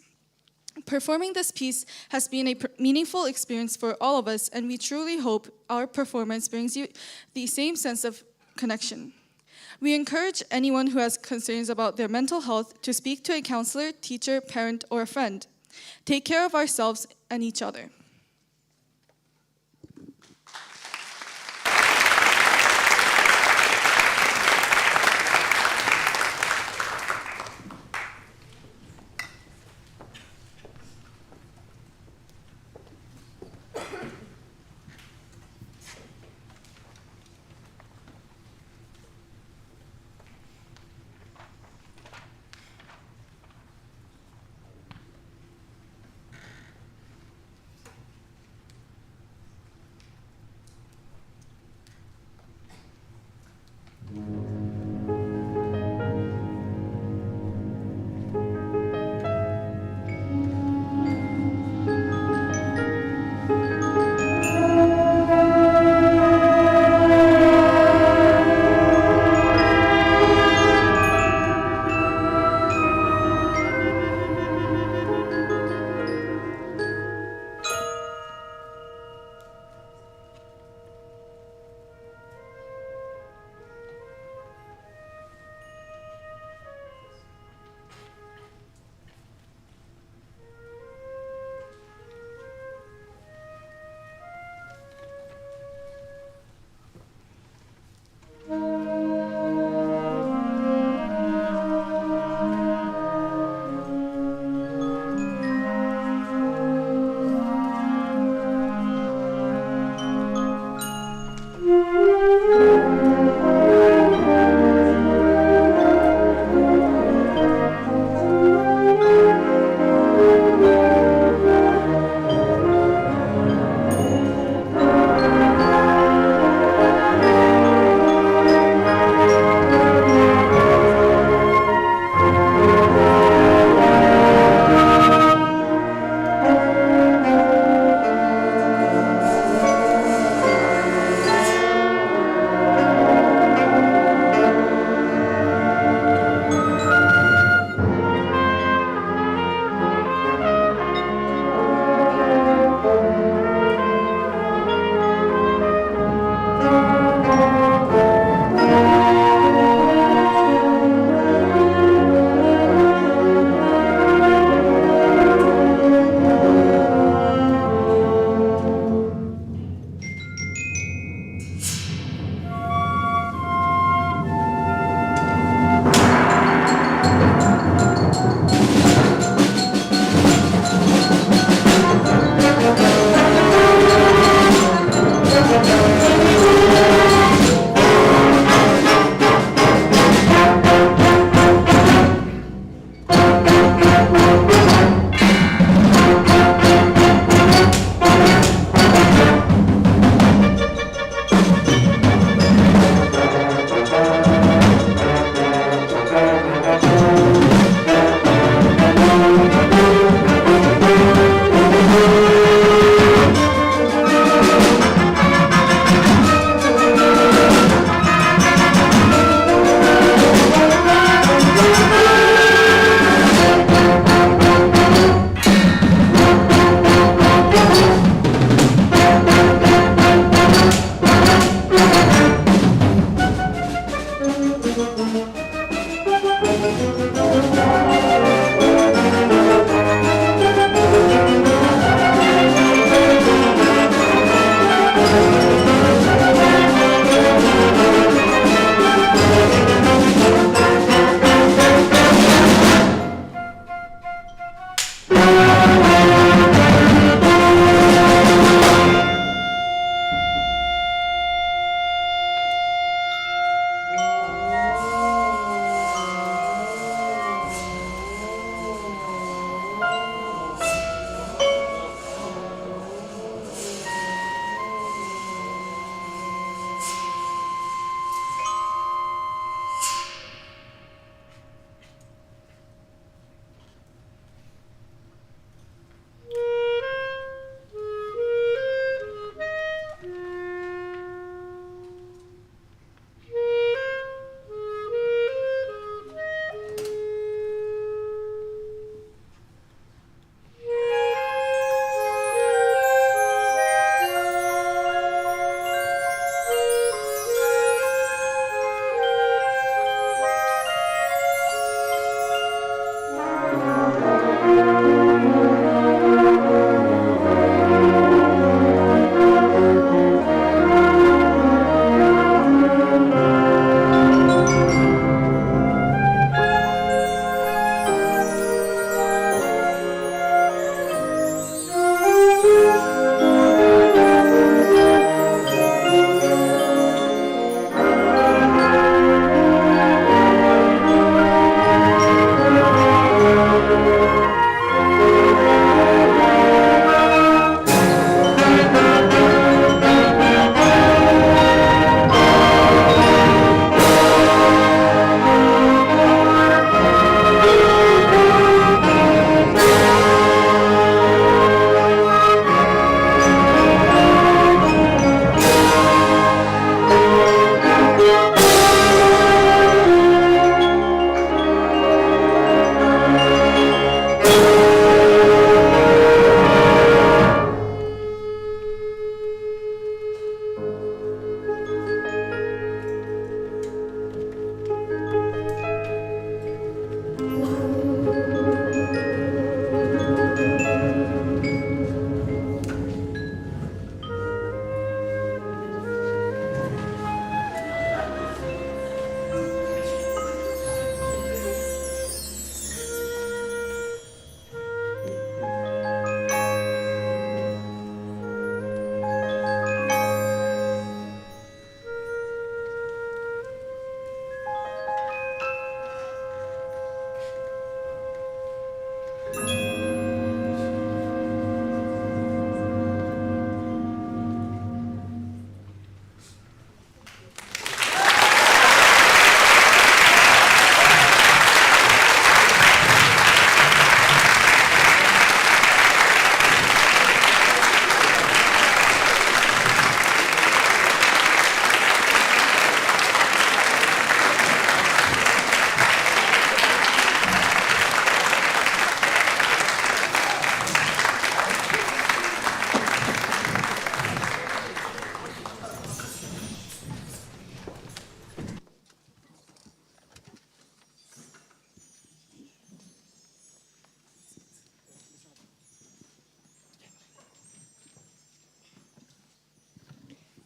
Performing this piece has been a meaningful experience for all of us, and we truly hope our performance brings you the same sense of connection. We encourage anyone who has concerns about their mental health to speak to a counselor, teacher, parent, or a friend. Take care of ourselves and each other.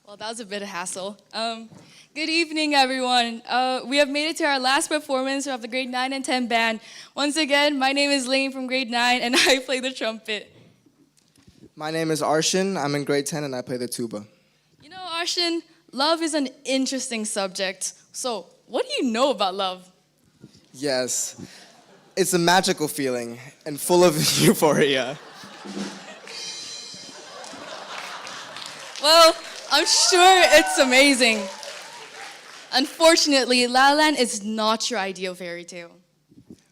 Well, that was a bit of hassle. Good evening, everyone. We have made it to our last performance of the grade 9 and 10 band. Once again, my name is Lane from grade 9, and I play the trumpet. My name is Arshan. I'm in grade 10, and I play the tuba. You know, Arshan, love is an interesting subject. So, what do you know about love? Yes, it's a magical feeling and full of euphoria. Well, I'm sure it's amazing. Unfortunately, La La Land is not your ideal fairy tale.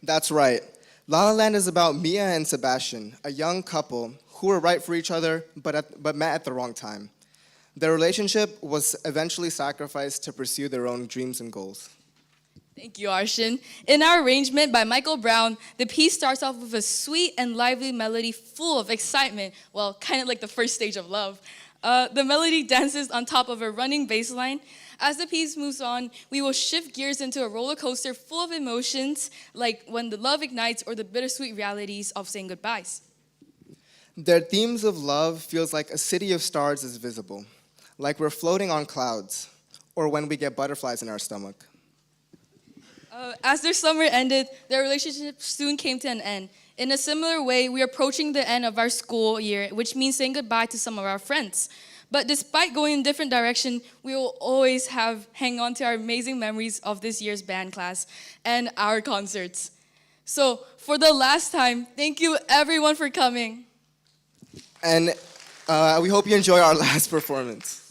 That's right. La La Land is about Mia and Sebastian, a young couple who were right for each other but met at the wrong time. Their relationship was eventually sacrificed to pursue their own dreams and goals. Thank you, Arshan. In our arrangement by Michael Brown, the piece starts off with a sweet and lively melody full of excitement, well, kind of like the first stage of love. The melody dances on top of a running bass line. As the piece moves on, we will shift gears into a roller coaster full of emotions, like when the love ignites or the bittersweet realities of saying goodbyes. Their themes of love feels like a city of stars is visible, like we're floating on clouds, or when we get butterflies in our stomach. As their summer ended, their relationship soon came to an end. In a similar way, we are approaching the end of our school year, which means saying goodbye to some of our friends. But despite going in different direction, we will always hang on to our amazing memories of this year's band class and our concerts. So, for the last time, thank you everyone for coming. And we hope you enjoy our last performance.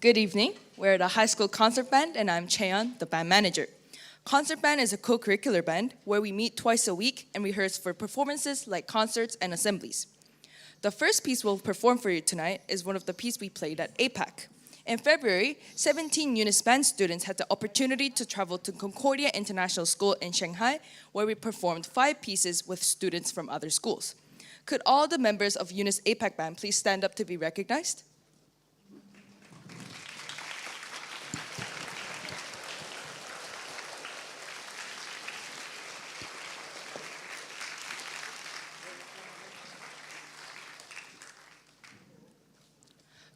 Good evening. We're the high school concert band, and I'm Cheon, the band manager. Concert band is a co-curricular band where we meet twice a week and rehearse for performances like concerts and assemblies. The first piece we'll perform for you tonight is one of the pieces we played at APAC. In February, 17 UNIS band students had the opportunity to travel to Concordia International School in Shanghai, where we performed 5 pieces with students from other schools. Could all the members of UNIS APAC band please stand up to be recognized?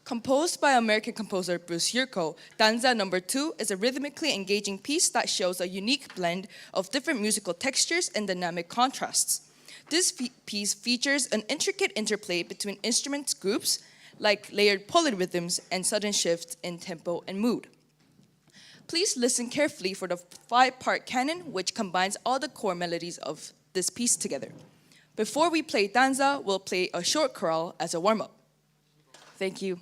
Composed by American composer Bruce Yurko, Danza No. 2 is a rhythmically engaging piece that shows a unique blend of different musical textures and dynamic contrasts. This piece features an intricate interplay between instruments groups, like layered polyrhythms and sudden shifts in tempo and mood. Please listen carefully for the 5-part canon, which combines all the core melodies of this piece together. Before we play Danza, we'll play a short chorale as a warm-up. Thank you.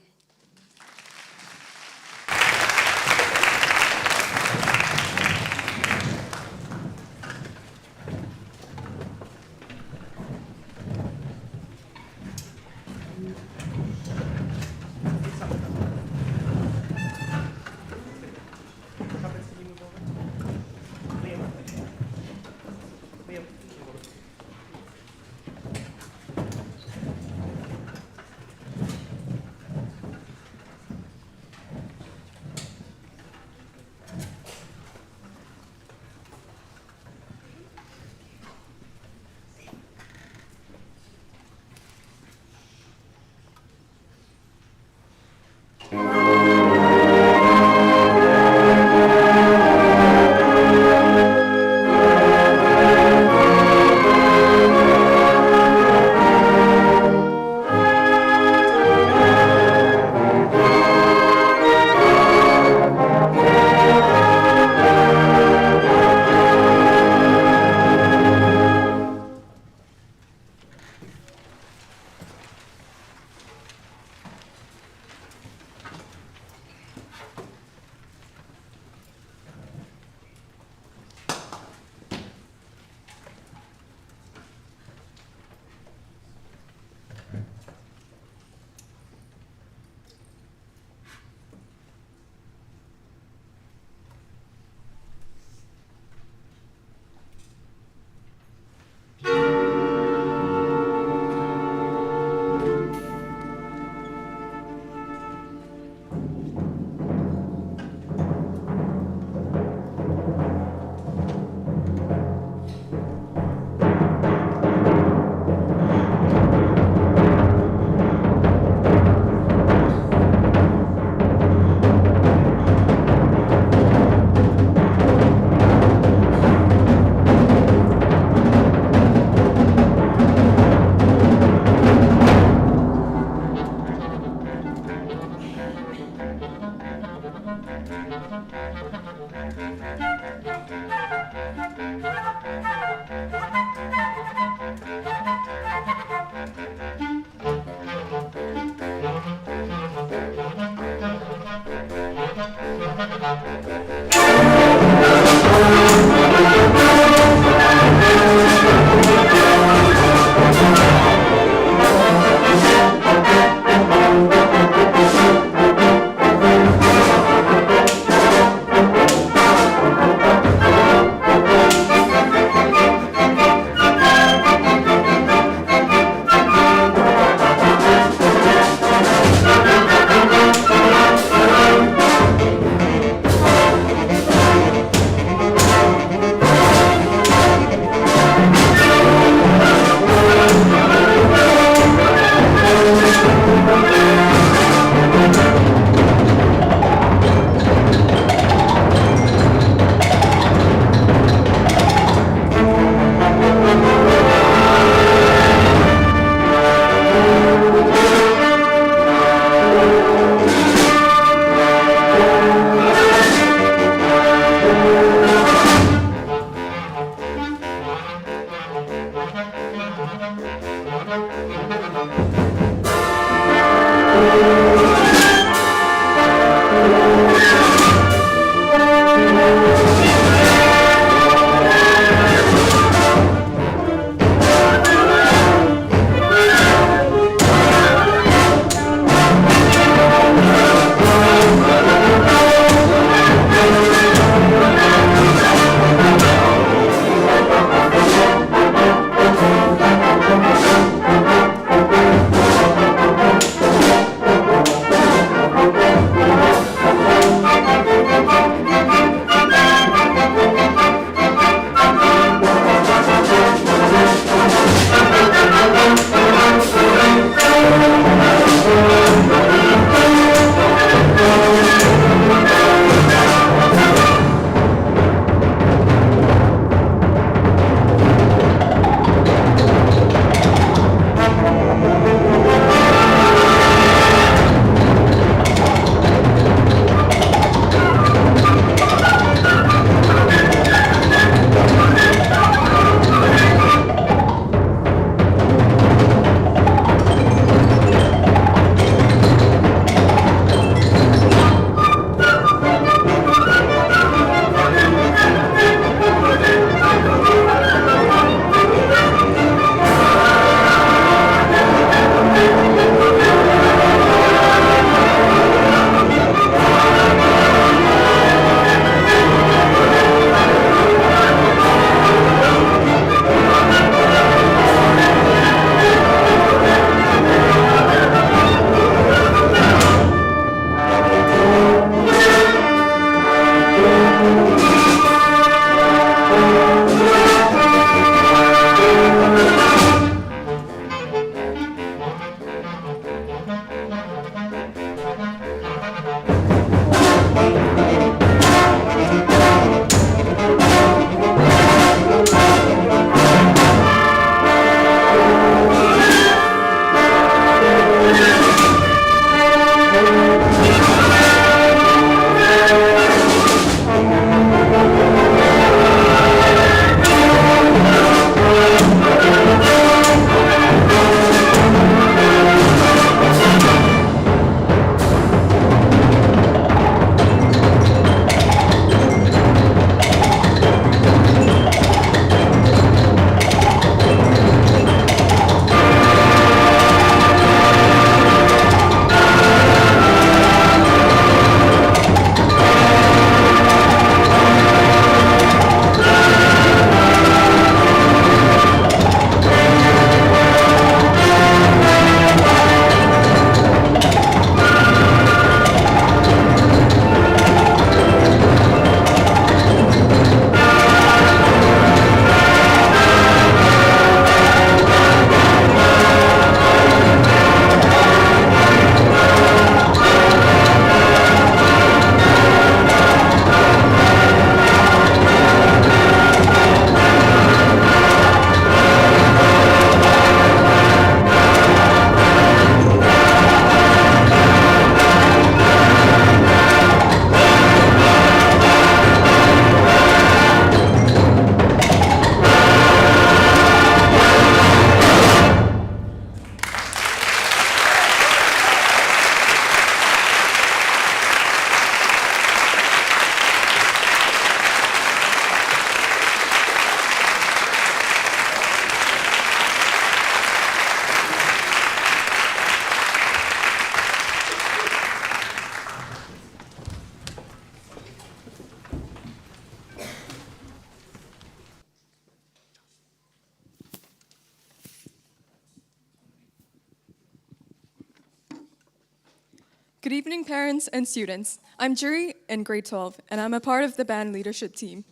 Good evening, parents and students. I'm Juri in grade 12, and I'm a part of the band leadership team.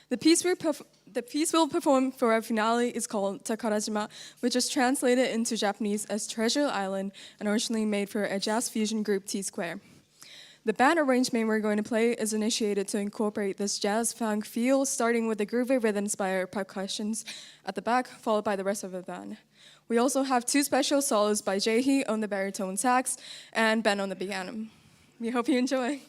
The piece we'll perform for our finale is called Takarajima, which is translated into Japanese as Treasure Island and originally made for a jazz fusion group T-Square. The band arrangement we're going to play is initiated to incorporate this jazz funk feel, starting with the groovy rhythm-inspired percussions at the back, followed by the rest of the band. We also have 2 special solos by Jae-hee on the baritone sax and Ben on the piano. We hope you enjoy.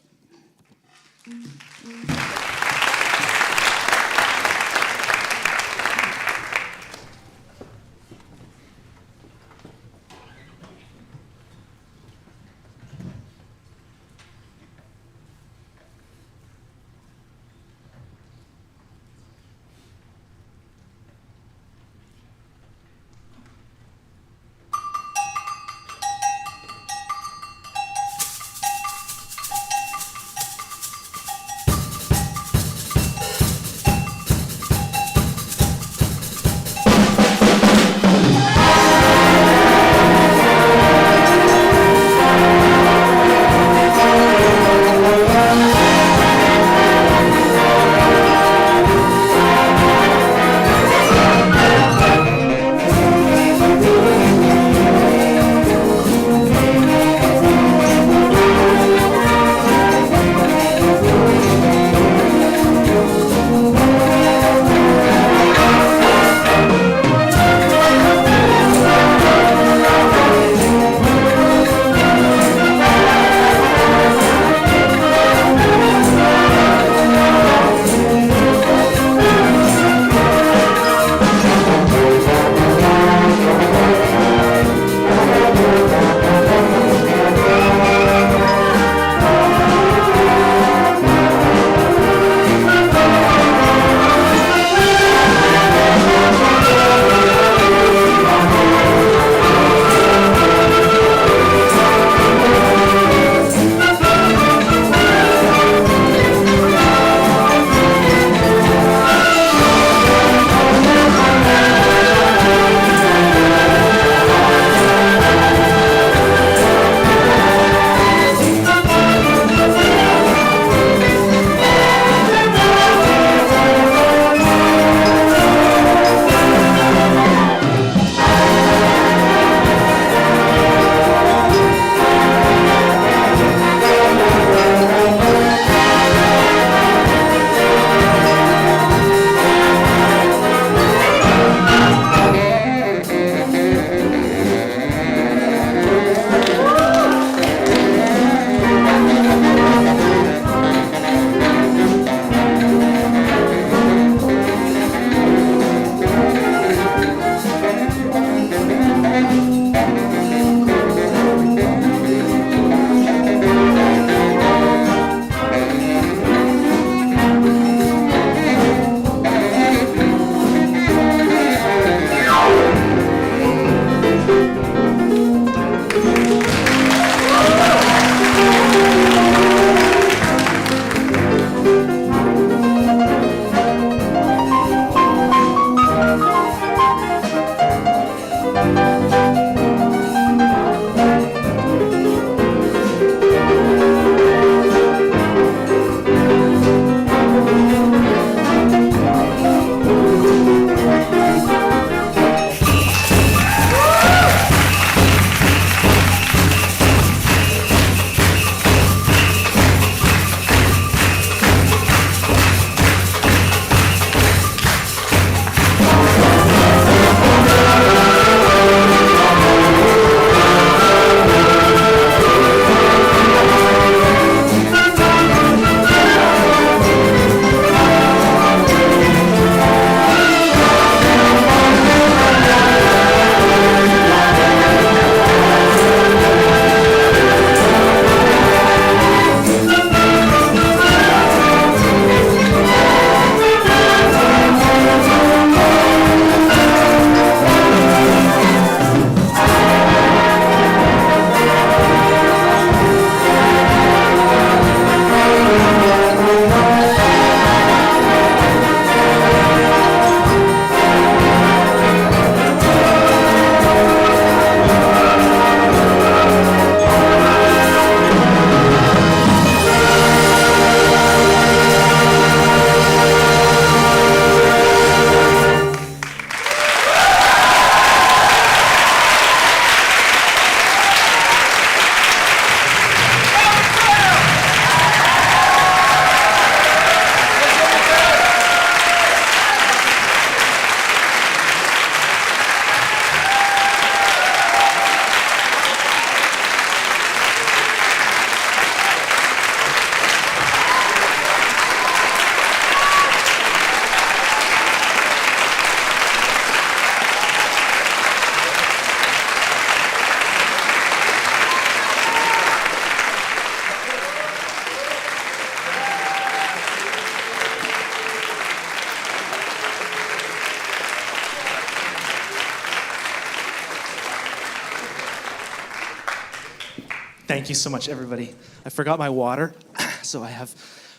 Thank you so much, everybody. I forgot my water, so I have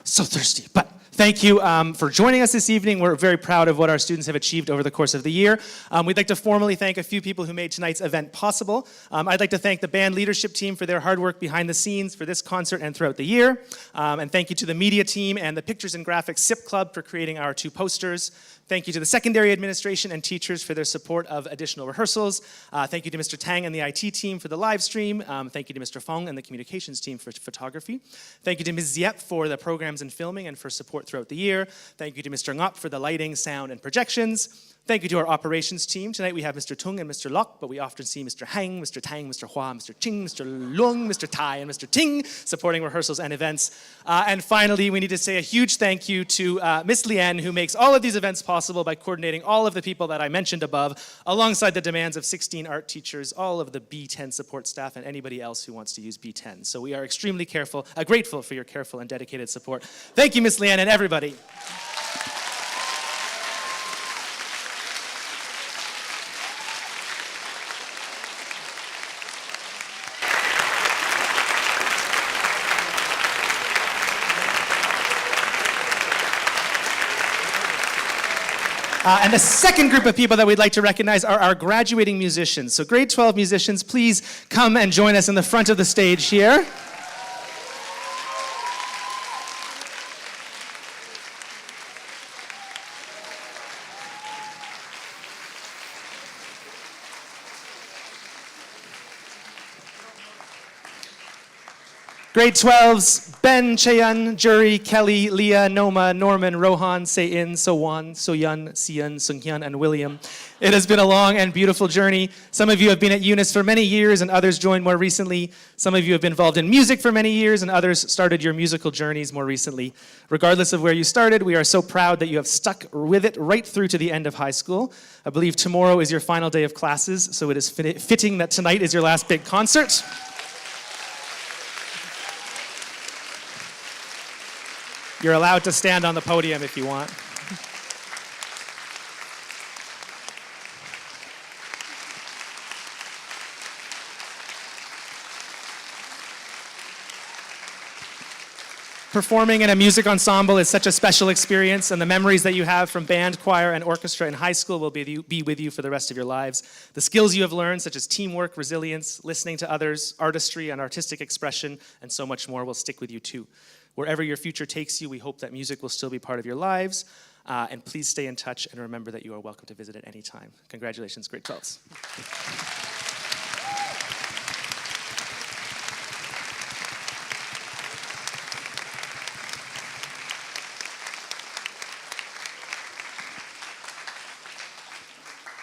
so thirsty. But thank you for joining us this evening. We're very proud of what our students have achieved over the course of the year. We'd like to formally thank a few people who made tonight's event possible. I'd like to thank the band leadership team for their hard work behind the scenes for this concert and throughout the year. And thank you to the media team and the Pictures and Graphics SIP Club for creating our 2 posters. Thank you to the secondary administration and teachers for their support of additional rehearsals. Thank you to Mr. Tang and the IT team for the live stream. Thank you to Mr. Fong and the communications team for photography. Thank you to Ms. Ziep for the programs and filming and for support throughout the year. Thank you to Mr. Ngop for the lighting, sound, and projections. Thank you to our operations team. Tonight we have Mr. Tung and Mr. Lok, but we often see Mr. Hang, Mr. Tang, Mr. Hua, Mr. Ching, Mr. Lung, Mr. Tai, and Mr. Ting supporting rehearsals and events. And finally, we need to say a huge thank you to Miss Lian, who makes all of these events possible by coordinating all of the people that I mentioned above, alongside the demands of 16 art teachers, all of the B10 support staff, and anybody else who wants to use B10. So we are extremely grateful for your careful and dedicated support. Thank you, Miss Lian, and everybody. And the second group of people that we'd like to recognize are our graduating musicians. So grade 12 musicians, please come and join us in the front of the stage here. Grade 12s, Ben, Cheyan, Juri, Kelly, Leah, Noma, Norman, Rohan, Sein, Sowan, Soyun, Sian, Sunghyun, and William. It has been a long and beautiful journey. Some of you have been at UNIS for many years and others joined more recently. Some of you have been involved in music for many years and others started your musical journeys more recently. Regardless of where you started, we are so proud that you have stuck with it right through to the end of high school. I believe tomorrow is your final day of classes, so it is fitting that tonight is your last big concert. You're allowed to stand on the podium if you want. Performing in a music ensemble is such a special experience, and the memories that you have from band, choir, and orchestra in high school will be with you for the rest of your lives. The skills you have learned, such as teamwork, resilience, listening to others, artistry, and artistic expression, and so much more will stick with you too. Wherever your future takes you, we hope that music will still be part of your lives. And please stay in touch and remember that you are welcome to visit at any time. Congratulations, grade 12s.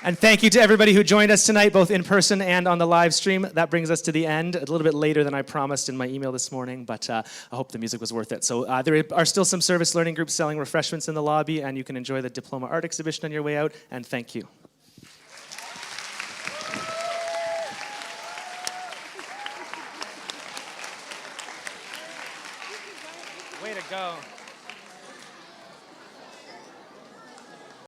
And thank you to everybody who joined us tonight, both in person and on the live stream. That brings us to the end, a little bit later than I promised in my email this morning, but I hope the music was worth it. So there are still some service learning groups selling refreshments in the lobby, and you can enjoy the Diploma Art exhibition on your way out, and thank you.